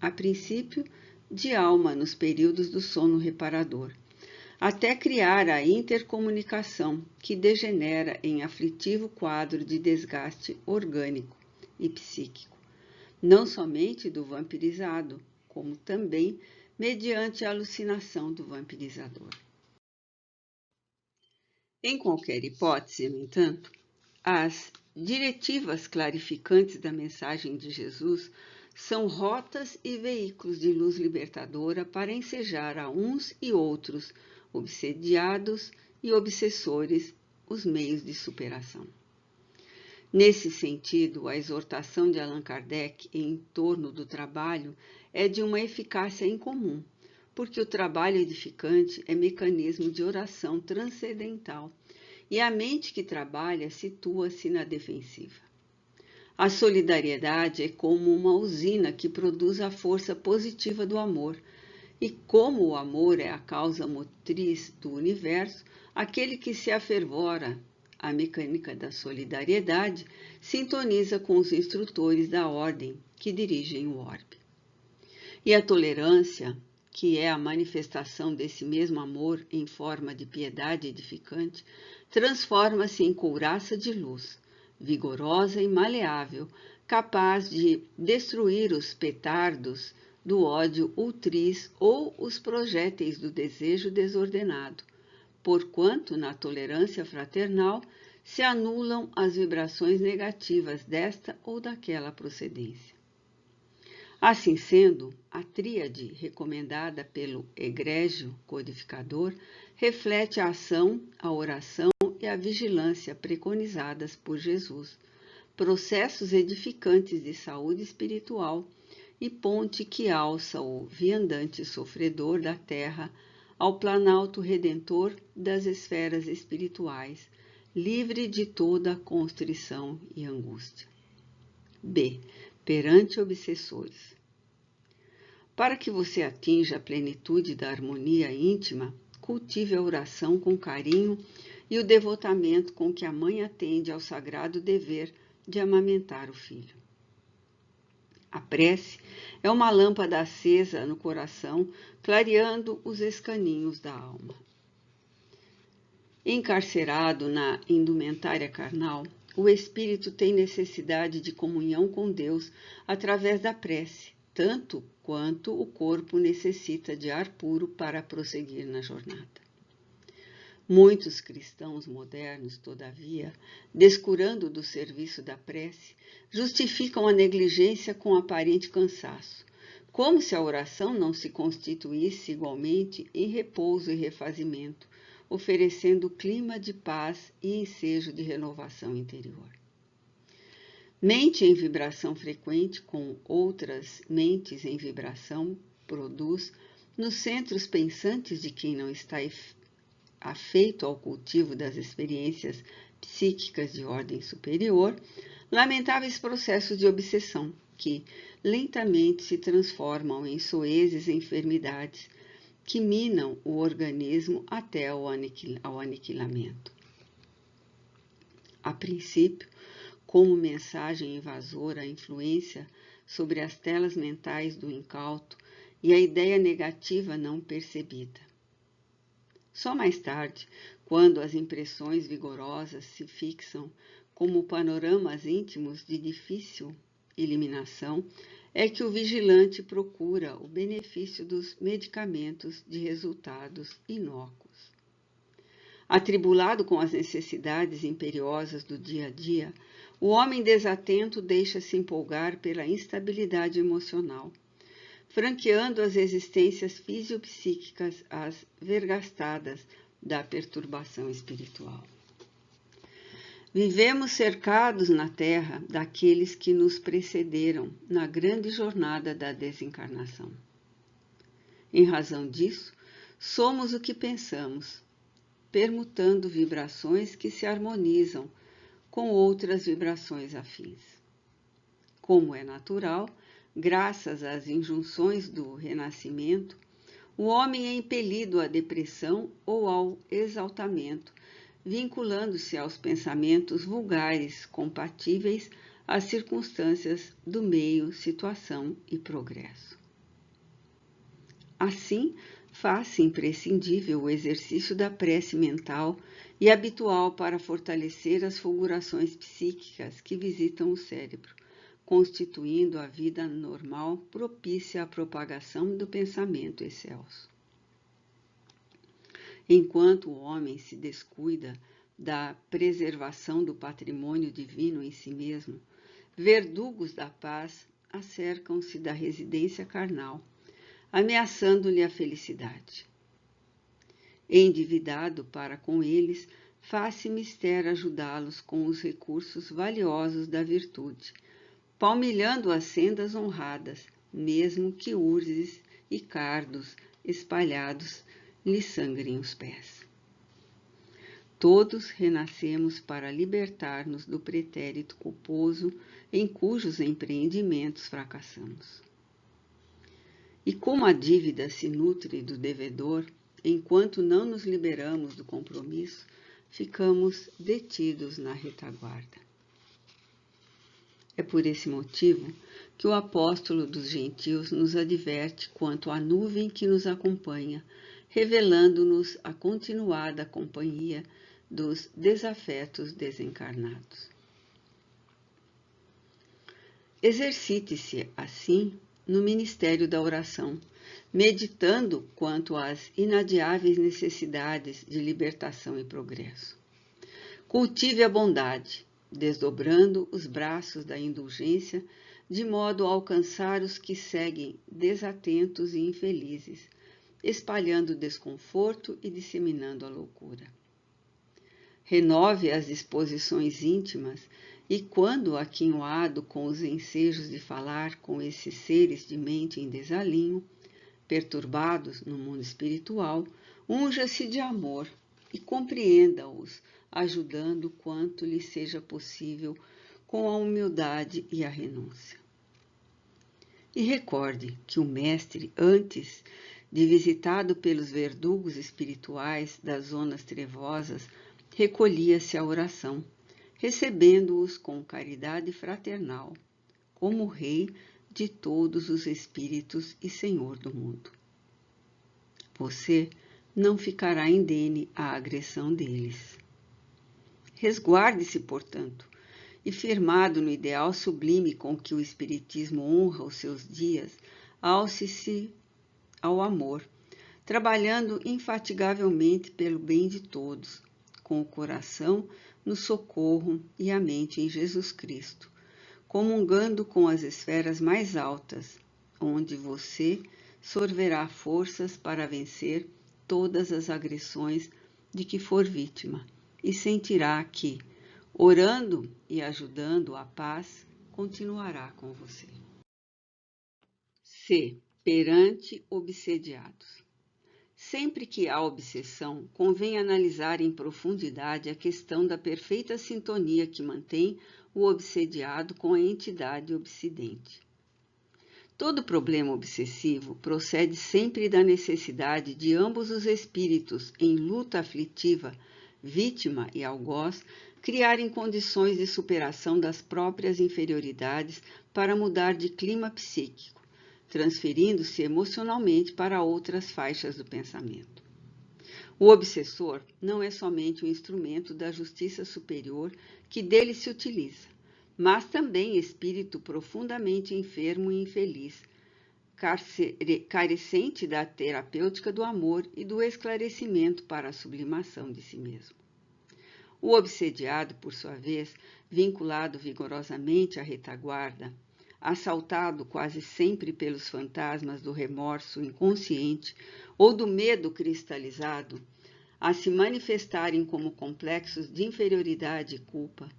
a princípio de alma nos períodos do sono reparador, até criar a intercomunicação que degenera em aflitivo quadro de desgaste orgânico e psíquico, não somente do vampirizado, como também mediante a alucinação do vampirizador. Em qualquer hipótese, no entanto, as diretivas clarificantes da mensagem de Jesus são rotas e veículos de luz libertadora para ensejar a uns e outros, obsediados e obsessores, os meios de superação. Nesse sentido, a exortação de Allan Kardec em torno do trabalho é de uma eficácia incomum, porque o trabalho edificante é mecanismo de oração transcendental e a mente que trabalha situa-se na defensiva. A solidariedade é como uma usina que produz a força positiva do amor, e como o amor é a causa motriz do universo, aquele que se afervora à mecânica da solidariedade sintoniza com os instrutores da ordem que dirigem o orbe. E a tolerância, que é a manifestação desse mesmo amor em forma de piedade edificante, transforma-se em couraça de luz, vigorosa e maleável, capaz de destruir os petardos do ódio ultriz ou os projéteis do desejo desordenado, porquanto na tolerância fraternal se anulam as vibrações negativas desta ou daquela procedência. Assim sendo, a tríade recomendada pelo egrégio codificador reflete a ação, a oração e a vigilância preconizadas por Jesus, processos edificantes de saúde espiritual e ponte que alça o viandante sofredor da terra ao planalto redentor das esferas espirituais, livre de toda constrição e angústia. B. Perante obsessores. Para que você atinja a plenitude da harmonia íntima, cultive a oração com carinho e o devotamento com que a mãe atende ao sagrado dever de amamentar o filho. A prece é uma lâmpada acesa no coração, clareando os escaninhos da alma. Encarcerado na indumentária carnal, o espírito tem necessidade de comunhão com Deus através da prece, tanto quanto o corpo necessita de ar puro para prosseguir na jornada. Muitos cristãos modernos, todavia, descurando do serviço da prece, justificam a negligência com aparente cansaço, como se a oração não se constituísse igualmente em repouso e refazimento, oferecendo clima de paz e ensejo de renovação interior. Mente em vibração frequente com outras mentes em vibração produz, nos centros pensantes de quem não está afeito ao cultivo das experiências psíquicas de ordem superior, lamentáveis processos de obsessão que lentamente se transformam em soezes enfermidades que minam o organismo até ao aniquilamento. A princípio, como mensagem invasora, a influência sobre as telas mentais do incauto e a ideia negativa não percebida. Só mais tarde, quando as impressões vigorosas se fixam como panoramas íntimos de difícil eliminação, é que o vigilante procura o benefício dos medicamentos de resultados inócuos. Atribulado com as necessidades imperiosas do dia a dia, o homem desatento deixa-se empolgar pela instabilidade emocional, franqueando as existências fisiopsíquicas às vergastadas da perturbação espiritual. Vivemos cercados na Terra daqueles que nos precederam na grande jornada da desencarnação. Em razão disso, somos o que pensamos, permutando vibrações que se harmonizam com outras vibrações afins. Como é natural, graças às injunções do renascimento, o homem é impelido à depressão ou ao exaltamento, vinculando-se aos pensamentos vulgares compatíveis às circunstâncias do meio, situação e progresso. Assim, faz-se imprescindível o exercício da prece mental e habitual para fortalecer as fulgurações psíquicas que visitam o cérebro, constituindo a vida normal propícia à propagação do pensamento excelso. Enquanto o homem se descuida da preservação do patrimônio divino em si mesmo, verdugos da paz acercam-se da residência carnal, ameaçando-lhe a felicidade. Endividado para com eles, faz-se mister ajudá-los com os recursos valiosos da virtude, palmilhando as sendas honradas, mesmo que urzes e cardos espalhados lhe sangrem os pés. Todos renascemos para libertar-nos do pretérito culposo em cujos empreendimentos fracassamos. E como a dívida se nutre do devedor, enquanto não nos liberamos do compromisso, ficamos detidos na retaguarda. É por esse motivo que o apóstolo dos gentios nos adverte quanto à nuvem que nos acompanha, revelando-nos a continuada companhia dos desafetos desencarnados. Exercite-se, assim, no ministério da oração, meditando quanto às inadiáveis necessidades de libertação e progresso. Cultive a bondade, desdobrando os braços da indulgência, de modo a alcançar os que seguem desatentos e infelizes, espalhando desconforto e disseminando a loucura. Renove as disposições íntimas e, quando aquinhoado com os ensejos de falar com esses seres de mente em desalinho, perturbados no mundo espiritual, unja-se de amor e compreenda-os, ajudando quanto lhe seja possível com a humildade e a renúncia. E recorde que o Mestre, antes de visitado pelos verdugos espirituais das zonas trevosas, recolhia-se à oração, recebendo-os com caridade fraternal, como Rei de todos os espíritos e Senhor do mundo. Você não ficará indene à agressão deles. Resguarde-se, portanto, e firmado no ideal sublime com que o Espiritismo honra os seus dias, alce-se ao amor, trabalhando infatigavelmente pelo bem de todos, com o coração no socorro e a mente em Jesus Cristo, comungando com as esferas mais altas, onde você sorverá forças para vencer todas as agressões de que for vítima e sentirá que, orando e ajudando a paz, continuará com você. C. Perante obsediados. Sempre que há obsessão, convém analisar em profundidade a questão da perfeita sintonia que mantém o obsediado com a entidade obsidente. Todo problema obsessivo procede sempre da necessidade de ambos os espíritos, em luta aflitiva, vítima e algoz, criarem condições de superação das próprias inferioridades para mudar de clima psíquico, transferindo-se emocionalmente para outras faixas do pensamento. O obsessor não é somente um instrumento da justiça superior que dele se utiliza, mas também espírito profundamente enfermo e infeliz, carecente da terapêutica do amor e do esclarecimento para a sublimação de si mesmo. O obsediado, por sua vez, vinculado vigorosamente à retaguarda, assaltado quase sempre pelos fantasmas do remorso inconsciente ou do medo cristalizado, a se manifestarem como complexos de inferioridade e culpa,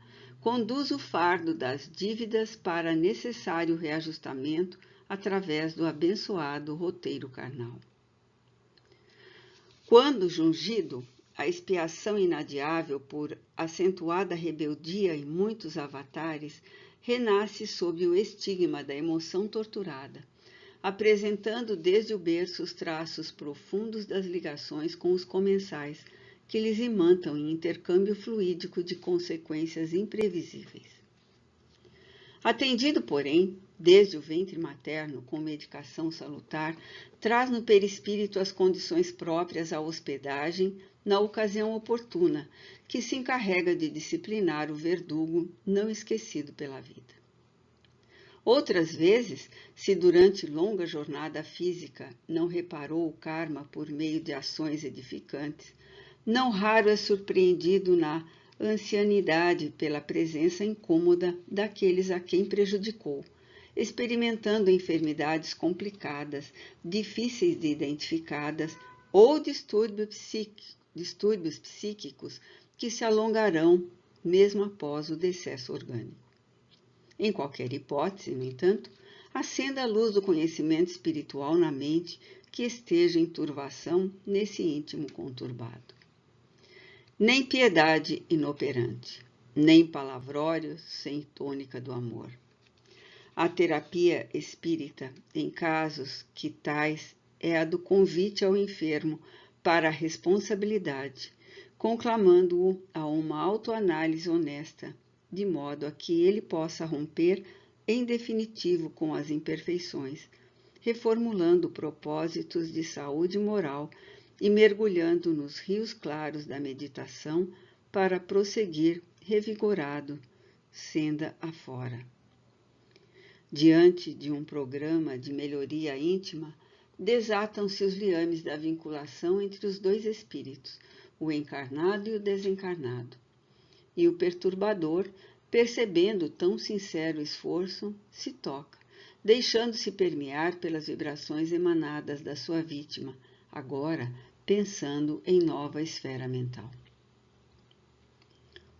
conduz o fardo das dívidas para necessário reajustamento através do abençoado roteiro carnal. Quando jungido, a expiação inadiável por acentuada rebeldia em muitos avatares renasce sob o estigma da emoção torturada, apresentando desde o berço os traços profundos das ligações com os comensais, que lhes imantam em intercâmbio fluídico de consequências imprevisíveis. Atendido, porém, desde o ventre materno com medicação salutar, traz no perispírito as condições próprias à hospedagem na ocasião oportuna, que se encarrega de disciplinar o verdugo não esquecido pela vida. Outras vezes, se durante longa jornada física não reparou o karma por meio de ações edificantes, não raro é surpreendido na ancianidade pela presença incômoda daqueles a quem prejudicou, experimentando enfermidades complicadas, difíceis de identificadas ou distúrbios psíquicos que se alongarão mesmo após o decesso orgânico. Em qualquer hipótese, no entanto, acenda a luz do conhecimento espiritual na mente que esteja em turvação nesse íntimo conturbado. Nem piedade inoperante, nem palavrório sem tônica do amor. A terapia espírita, em casos que tais, é a do convite ao enfermo para a responsabilidade, conclamando-o a uma autoanálise honesta, de modo a que ele possa romper em definitivo com as imperfeições, reformulando propósitos de saúde moral e mergulhando nos rios claros da meditação para prosseguir revigorado, senda afora. Diante de um programa de melhoria íntima, desatam-se os liames da vinculação entre os dois espíritos, o encarnado e o desencarnado. E o perturbador, percebendo tão sincero esforço, se toca, deixando-se permear pelas vibrações emanadas da sua vítima, agora pensando em nova esfera mental.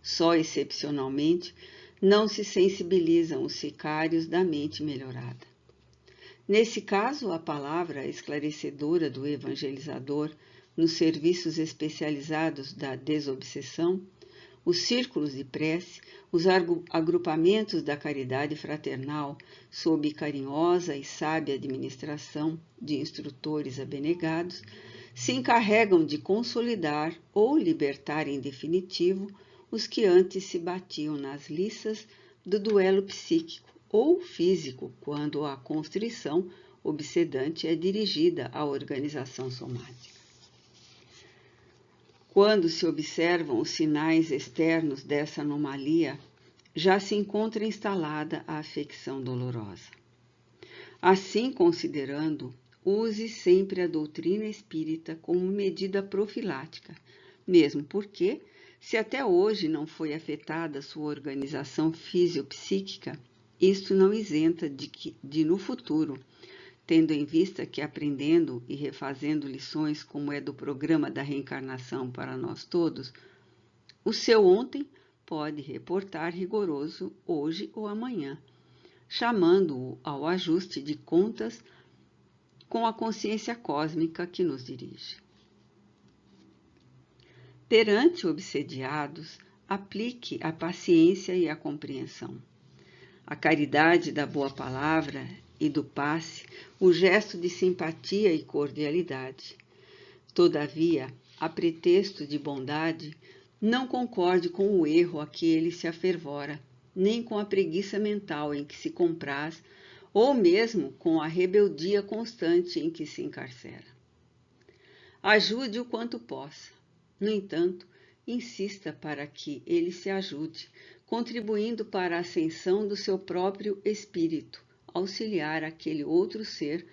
Só excepcionalmente não se sensibilizam os sicários da mente melhorada. Nesse caso, a palavra esclarecedora do evangelizador nos serviços especializados da desobsessão, os círculos de prece, os agrupamentos da caridade fraternal, sob carinhosa e sábia administração de instrutores abnegados, se encarregam de consolidar ou libertar em definitivo os que antes se batiam nas liças do duelo psíquico ou físico, quando a constrição obsedante é dirigida à organização somática. Quando se observam os sinais externos dessa anomalia, já se encontra instalada a afecção dolorosa. Assim considerando, use sempre a doutrina espírita como medida profilática, mesmo porque, se até hoje não foi afetada sua organização fisiopsíquica, isto não isenta de no futuro, tendo em vista que aprendendo e refazendo lições como é do programa da reencarnação para nós todos, o seu ontem pode reportar rigoroso hoje ou amanhã, chamando-o ao ajuste de contas com a consciência cósmica que nos dirige. Perante obsediados, aplique a paciência e a compreensão, a caridade da boa palavra e do passe, o gesto de simpatia e cordialidade. Todavia, a pretexto de bondade, não concorde com o erro a que ele se afervora, nem com a preguiça mental em que se compraz, ou mesmo com a rebeldia constante em que se encarcera. Ajude-o quanto possa. No entanto, insista para que ele se ajude, contribuindo para a ascensão do seu próprio espírito, auxiliar aquele outro ser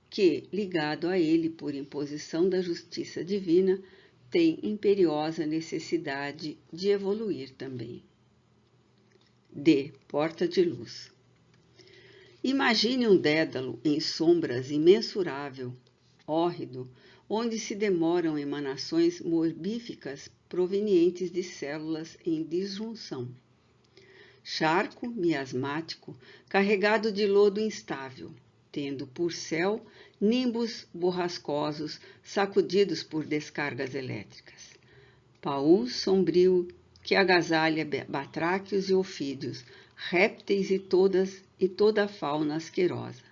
que, ligado a ele por imposição da justiça divina, tem imperiosa necessidade de evoluir também. D. Porta de luz. Imagine um dédalo em sombras imensurável, hórrido, onde se demoram emanações morbíficas provenientes de células em disjunção. Charco miasmático, carregado de lodo instável, tendo por céu nimbos borrascosos sacudidos por descargas elétricas. Paúl sombrio que agasalha batráquios e ofídeos, répteis e toda a fauna asquerosa.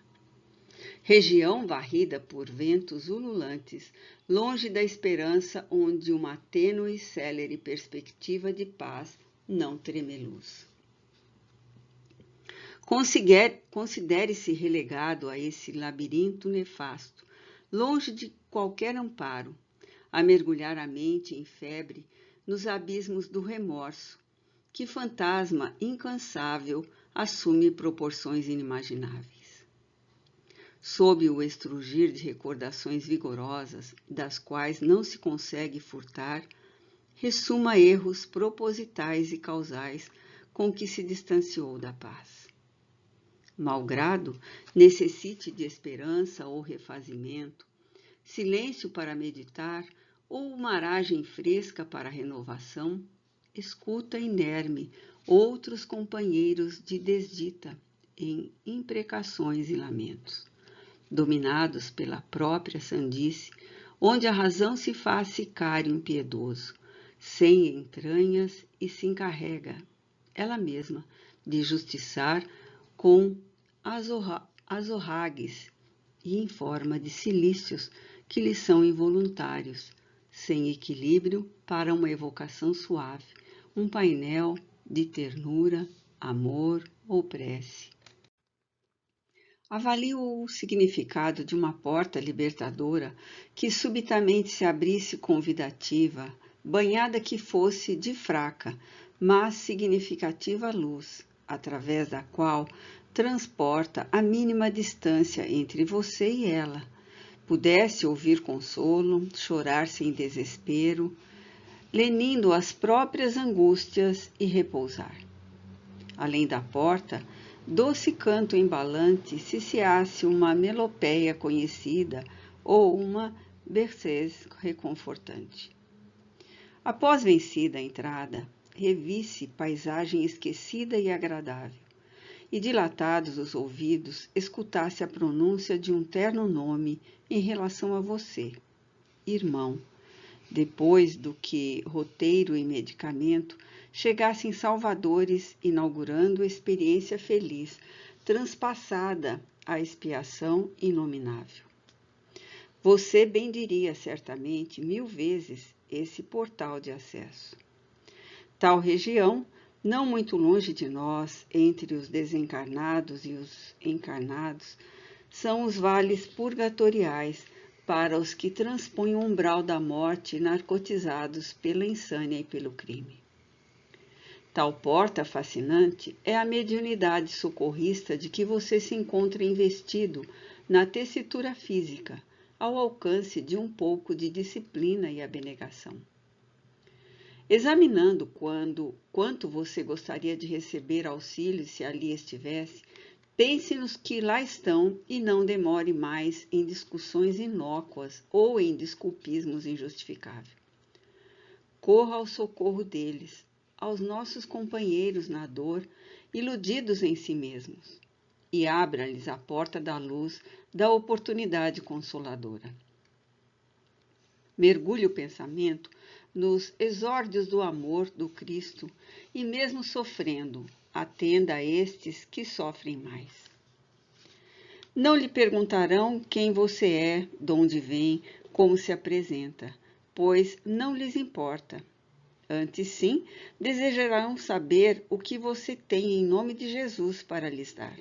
Região varrida por ventos ululantes, longe da esperança onde uma tênue e célere perspectiva de paz não tremeluz. Considere-se relegado a esse labirinto nefasto, longe de qualquer amparo, a mergulhar a mente em febre nos abismos do remorso, que fantasma incansável assume proporções inimagináveis. Sob o estrugir de recordações vigorosas, das quais não se consegue furtar, ressuma erros propositais e causais com que se distanciou da paz. Malgrado necessite de esperança ou refazimento, silêncio para meditar ou uma aragem fresca para renovação, escuta inerme outros companheiros de desdita em imprecações e lamentos, dominados pela própria sandice, onde a razão se faz sicário impiedoso, sem entranhas e se encarrega, ela mesma, de justiçar com azorragues e em forma de cilícios que lhe são involuntários, sem equilíbrio para uma evocação suave, um painel de ternura, amor ou prece. Avalie o significado de uma porta libertadora que subitamente se abrisse convidativa, banhada que fosse de fraca, mas significativa luz, através da qual transporta a mínima distância entre você e ela. Pudesse ouvir consolo, chorar sem desespero, lenindo as próprias angústias e repousar. Além da porta, doce canto embalante ciciasse uma melopéia conhecida ou uma berceuse reconfortante. Após vencida a entrada, revisse paisagem esquecida e agradável, e dilatados os ouvidos, escutasse a pronúncia de um terno nome em relação a você, irmão, depois do que roteiro e medicamento chegassem salvadores, inaugurando experiência feliz, transpassada à expiação inominável. Você bendiria certamente 1000 vezes esse portal de acesso. Tal região, não muito longe de nós, entre os desencarnados e os encarnados, são os vales purgatoriais para os que transpõem o umbral da morte narcotizados pela insânia e pelo crime. Tal porta fascinante é a mediunidade socorrista de que você se encontra investido na tessitura física, ao alcance de um pouco de disciplina e abnegação. Examinando quanto você gostaria de receber auxílio se ali estivesse, pense nos que lá estão e não demore mais em discussões inócuas ou em desculpismos injustificáveis. Corra ao socorro deles, aos nossos companheiros na dor, iludidos em si mesmos, e abra-lhes a porta da luz da oportunidade consoladora. Mergulhe o pensamento nos exórdios do amor do Cristo e, mesmo sofrendo, atenda a estes que sofrem mais. Não lhe perguntarão quem você é, de onde vem, como se apresenta, pois não lhes importa. Antes, sim, desejarão saber o que você tem em nome de Jesus para lhes dar.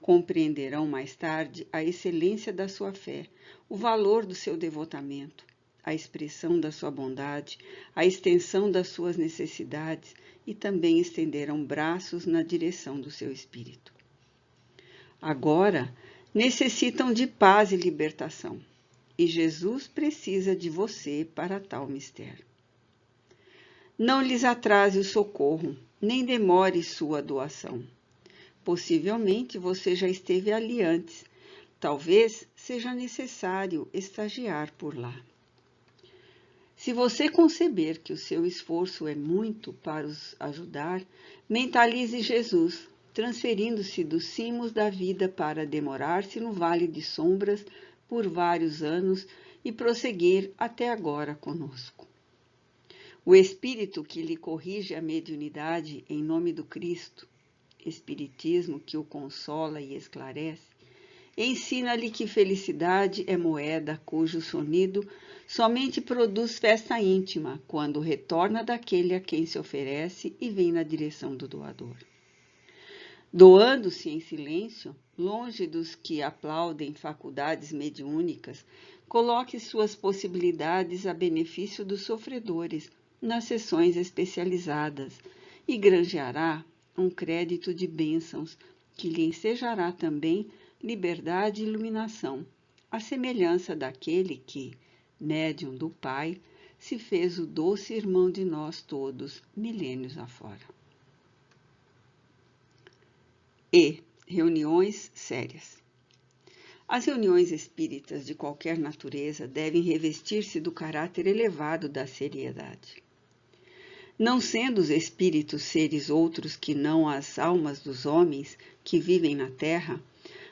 Compreenderão mais tarde a excelência da sua fé, o valor do seu devotamento, a expressão da sua bondade, a extensão das suas necessidades e também estenderão braços na direção do seu espírito. Agora, necessitam de paz e libertação, e Jesus precisa de você para tal mistério. Não lhes atrase o socorro, nem demore sua doação. Possivelmente você já esteve ali antes. Talvez seja necessário estagiar por lá. Se você conceber que o seu esforço é muito para os ajudar, mentalize Jesus, transferindo-se dos cimos da vida para demorar-se no vale de sombras por vários anos e prosseguir até agora conosco. O Espírito que lhe corrige a mediunidade em nome do Cristo, Espiritismo que o consola e esclarece, ensina-lhe que felicidade é moeda cujo sonido somente produz festa íntima quando retorna daquele a quem se oferece e vem na direção do doador. Doando-se em silêncio, longe dos que aplaudem faculdades mediúnicas, coloque suas possibilidades a benefício dos sofredores nas sessões especializadas e granjeará um crédito de bênçãos que lhe ensejará também liberdade e iluminação, à semelhança daquele que, médium do Pai, se fez o doce irmão de nós todos, milênios afora. E reuniões sérias. As reuniões espíritas de qualquer natureza devem revestir-se do caráter elevado da seriedade. Não sendo os espíritos seres outros que não as almas dos homens que vivem na terra,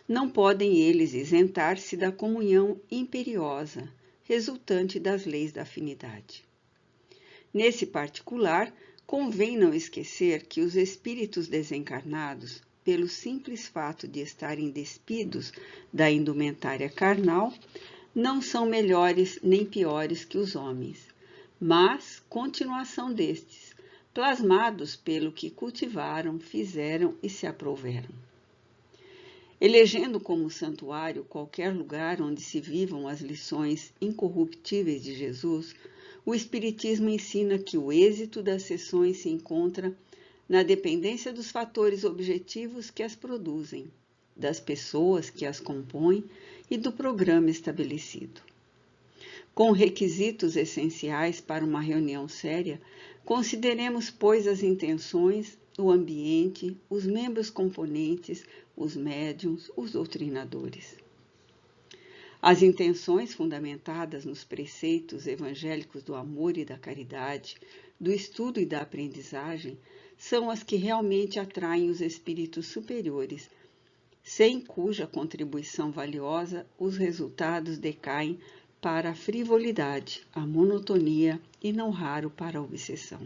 não podem eles isentar-se da comunhão imperiosa, resultante das leis da afinidade. Nesse particular, convém não esquecer que os espíritos desencarnados, pelo simples fato de estarem despidos da indumentária carnal, não são melhores nem piores que os homens, mas continuação destes, plasmados pelo que cultivaram, fizeram e se aprouveram. Elegendo como santuário qualquer lugar onde se vivam as lições incorruptíveis de Jesus, o Espiritismo ensina que o êxito das sessões se encontra na dependência dos fatores objetivos que as produzem, das pessoas que as compõem e do programa estabelecido. Com requisitos essenciais para uma reunião séria, consideremos, pois, as intenções, o ambiente, os membros componentes, os médiuns, os doutrinadores. As intenções fundamentadas nos preceitos evangélicos do amor e da caridade, do estudo e da aprendizagem, são as que realmente atraem os espíritos superiores, sem cuja contribuição valiosa os resultados decaem para a frivolidade, a monotonia e, não raro, para a obsessão.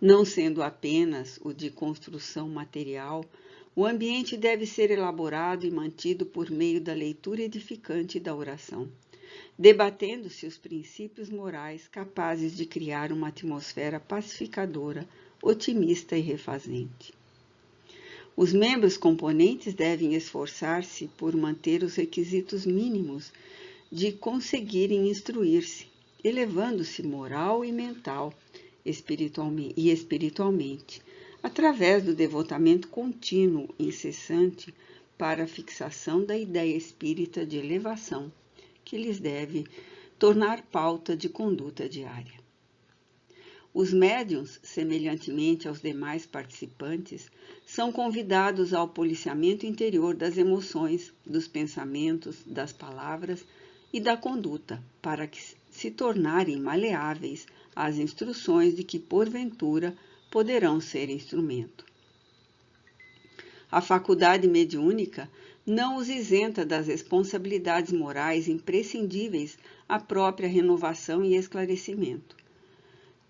Não sendo apenas o de construção material, o ambiente deve ser elaborado e mantido por meio da leitura edificante e da oração, debatendo-se os princípios morais capazes de criar uma atmosfera pacificadora, otimista e refazente. Os membros componentes devem esforçar-se por manter os requisitos mínimos de conseguirem instruir-se, elevando-se moral e mental, espiritualmente, através do devotamento contínuo e incessante para a fixação da ideia espírita de elevação, que lhes deve tornar pauta de conduta diária. Os médiuns, semelhantemente aos demais participantes, são convidados ao policiamento interior das emoções, dos pensamentos, das palavras e da conduta, para que se tornarem maleáveis às instruções de que, porventura, poderão ser instrumento. A faculdade mediúnica não os isenta das responsabilidades morais imprescindíveis à própria renovação e esclarecimento,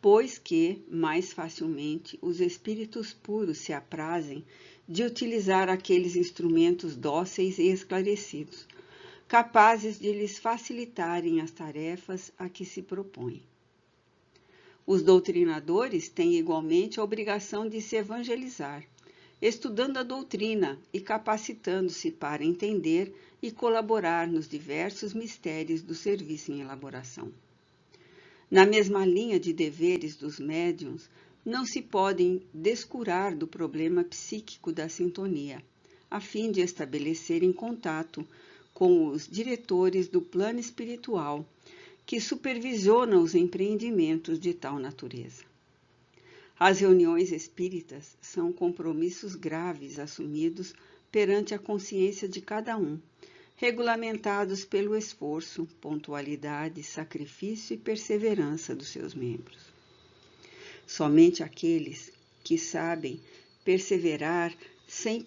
pois que, mais facilmente, os espíritos puros se aprazem de utilizar aqueles instrumentos dóceis e esclarecidos, capazes de lhes facilitarem as tarefas a que se propõem. Os doutrinadores têm igualmente a obrigação de se evangelizar, estudando a doutrina e capacitando-se para entender e colaborar nos diversos mistérios do serviço em elaboração. Na mesma linha de deveres dos médiuns, não se podem descurar do problema psíquico da sintonia, a fim de estabelecerem contato com os diretores do plano espiritual, que supervisionam os empreendimentos de tal natureza. As reuniões espíritas são compromissos graves assumidos perante a consciência de cada um, regulamentados pelo esforço, pontualidade, sacrifício e perseverança dos seus membros. Somente aqueles que sabem perseverar sem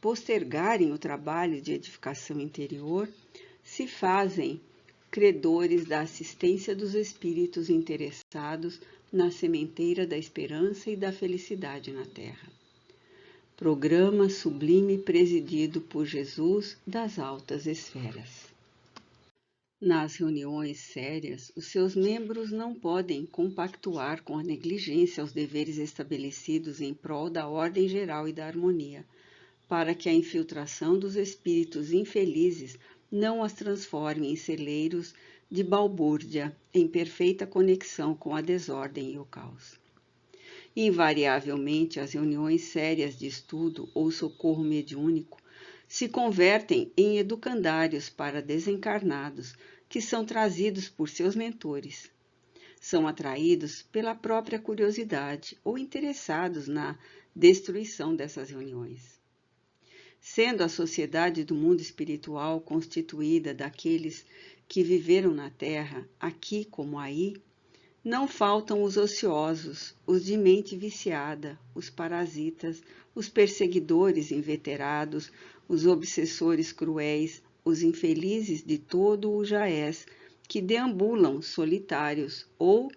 postergarem o trabalho de edificação interior se fazem credores da assistência dos espíritos interessados na sementeira da esperança e da felicidade na Terra. Programa sublime presidido por Jesus das altas esferas. Nas reuniões sérias, os seus membros não podem compactuar com a negligência aos deveres estabelecidos em prol da ordem geral e da harmonia, para que a infiltração dos espíritos infelizes não as transforme em celeiros de balbúrdia, em perfeita conexão com a desordem e o caos. Invariavelmente, as reuniões sérias de estudo ou socorro mediúnico se convertem em educandários para desencarnados que são trazidos por seus mentores. São atraídos pela própria curiosidade ou interessados na destruição dessas reuniões. Sendo a sociedade do mundo espiritual constituída daqueles que viveram na Terra, aqui como aí, não faltam os ociosos, os de mente viciada, os parasitas, os perseguidores inveterados, os obsessores cruéis, os infelizes de todo o jaez, que deambulam solitários ou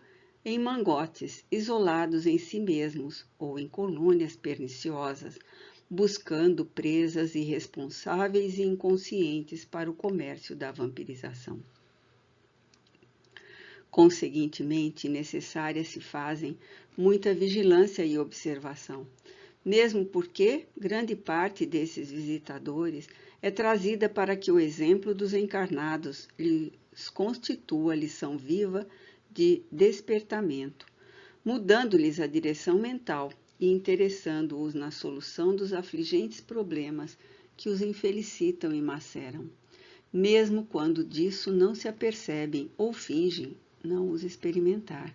em mangotes, isolados em si mesmos ou em colônias perniciosas, buscando presas irresponsáveis e inconscientes para o comércio da vampirização. Conseguintemente, necessárias se fazem muita vigilância e observação, mesmo porque grande parte desses visitadores é trazida para que o exemplo dos encarnados lhes constitua lição viva de despertamento, mudando-lhes a direção mental e interessando-os na solução dos afligentes problemas que os infelicitam e maceram, mesmo quando disso não se apercebem ou fingem não os experimentar.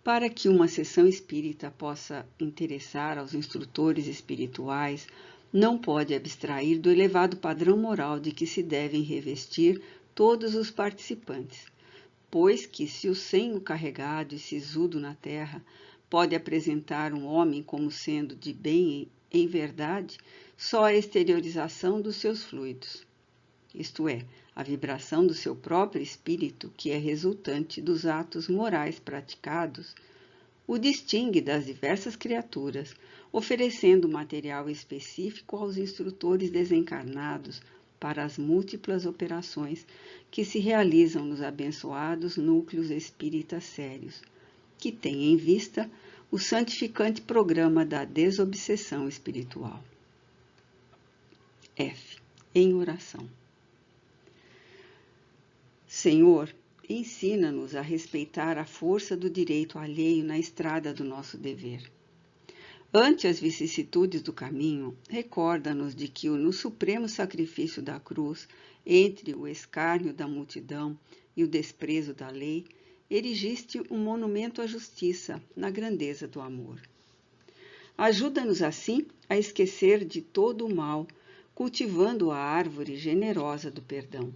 Para que uma sessão espírita possa interessar aos instrutores espirituais, não pode abstrair do elevado padrão moral de que se devem revestir todos os participantes, pois que se o senho carregado e sisudo na terra pode apresentar um homem como sendo de bem em verdade, só a exteriorização dos seus fluidos, isto é, a vibração do seu próprio espírito, que é resultante dos atos morais praticados, o distingue das diversas criaturas, oferecendo material específico aos instrutores desencarnados para as múltiplas operações que se realizam nos abençoados núcleos espíritas sérios, que têm em vista o santificante programa da desobsessão espiritual. F. Em oração. Senhor, ensina-nos a respeitar a força do direito alheio na estrada do nosso dever. Ante as vicissitudes do caminho, recorda-nos de que no supremo sacrifício da cruz, entre o escárnio da multidão e o desprezo da lei, erigiste um monumento à justiça na grandeza do amor. Ajuda-nos assim a esquecer de todo o mal, cultivando a árvore generosa do perdão.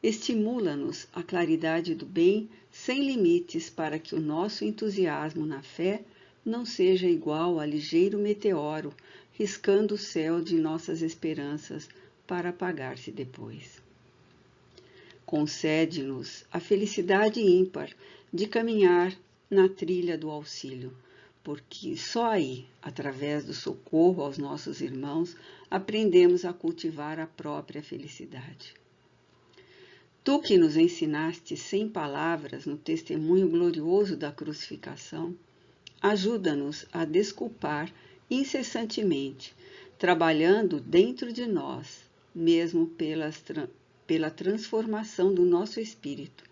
Estimula-nos a claridade do bem sem limites para que o nosso entusiasmo na fé não seja igual a ligeiro meteoro riscando o céu de nossas esperanças para apagar-se depois. Concede-nos a felicidade ímpar de caminhar na trilha do auxílio, porque só aí, através do socorro aos nossos irmãos, aprendemos a cultivar a própria felicidade. Tu que nos ensinaste sem palavras no testemunho glorioso da crucificação, ajuda-nos a desculpar incessantemente, trabalhando dentro de nós, mesmo pela transformação do nosso espírito,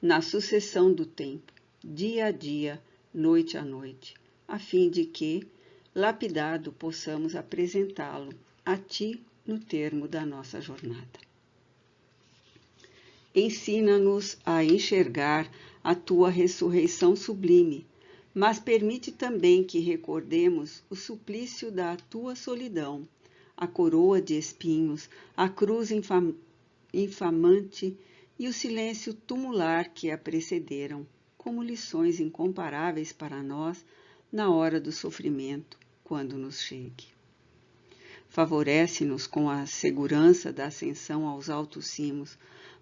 na sucessão do tempo, dia a dia, noite a noite, a fim de que, lapidado, possamos apresentá-lo a Ti no termo da nossa jornada. Ensina-nos a enxergar a Tua ressurreição sublime, mas permite também que recordemos o suplício da Tua solidão, a coroa de espinhos, a cruz infamante e o silêncio tumular que a precederam, como lições incomparáveis para nós na hora do sofrimento, quando nos chegue. Favorece-nos com a segurança da ascensão aos altos cimos,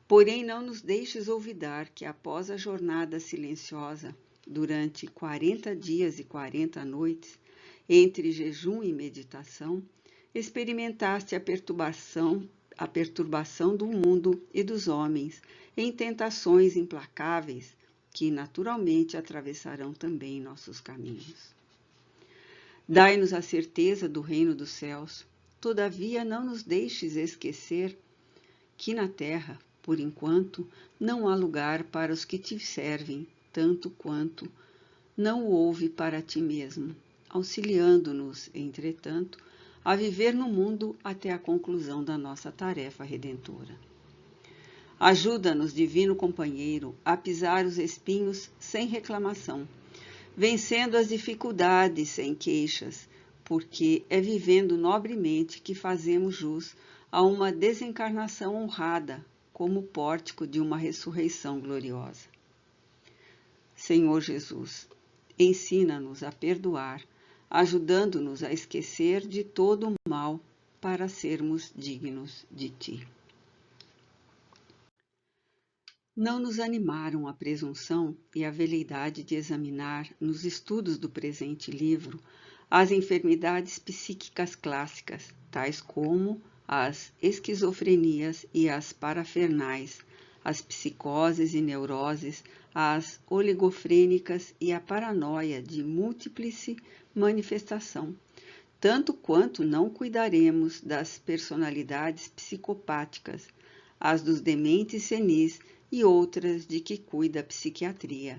porém não nos deixes olvidar que após a jornada silenciosa, durante 40 dias e 40 noites, entre jejum e meditação, experimentaste a perturbação do mundo e dos homens em tentações implacáveis que naturalmente atravessarão também nossos caminhos. Dai-nos a certeza do reino dos céus, todavia não nos deixes esquecer que na terra, por enquanto, não há lugar para os que te servem, tanto quanto não o houve para ti mesmo, auxiliando-nos, entretanto, a viver no mundo até a conclusão da nossa tarefa redentora. Ajuda-nos, divino companheiro, a pisar os espinhos sem reclamação, vencendo as dificuldades sem queixas, porque é vivendo nobremente que fazemos jus a uma desencarnação honrada, como pórtico de uma ressurreição gloriosa. Senhor Jesus, ensina-nos a perdoar, ajudando-nos a esquecer de todo o mal para sermos dignos de Ti. Não nos animaram a presunção e a veleidade de examinar, nos estudos do presente livro, as enfermidades psíquicas clássicas, tais como as esquizofrenias e as parafernais, as psicoses e neuroses, as oligofrênicas e a paranoia de múltiplice manifestação, tanto quanto não cuidaremos das personalidades psicopáticas, as dos dementes senis e outras de que cuida a psiquiatria,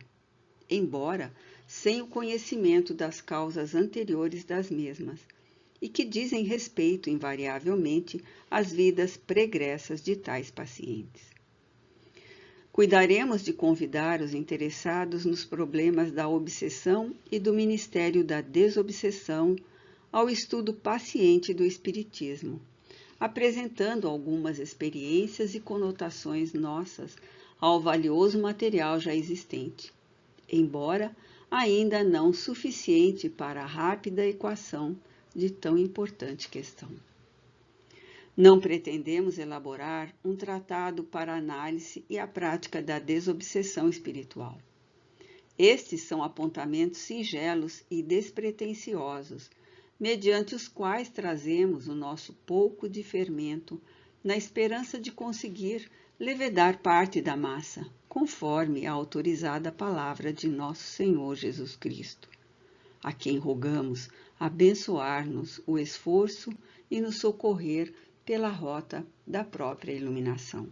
embora sem o conhecimento das causas anteriores das mesmas, e que dizem respeito invariavelmente às vidas pregressas de tais pacientes. Cuidaremos de convidar os interessados nos problemas da obsessão e do Ministério da Desobsessão ao estudo paciente do Espiritismo, apresentando algumas experiências e conotações nossas ao valioso material já existente, embora ainda não suficiente para a rápida equação de tão importante questão. Não pretendemos elaborar um tratado para a análise e a prática da desobsessão espiritual. Estes são apontamentos singelos e despretensiosos, mediante os quais trazemos o nosso pouco de fermento, na esperança de conseguir levedar parte da massa, conforme a autorizada palavra de nosso Senhor Jesus Cristo, a quem rogamos abençoar-nos o esforço e nos socorrer pela rota da própria iluminação.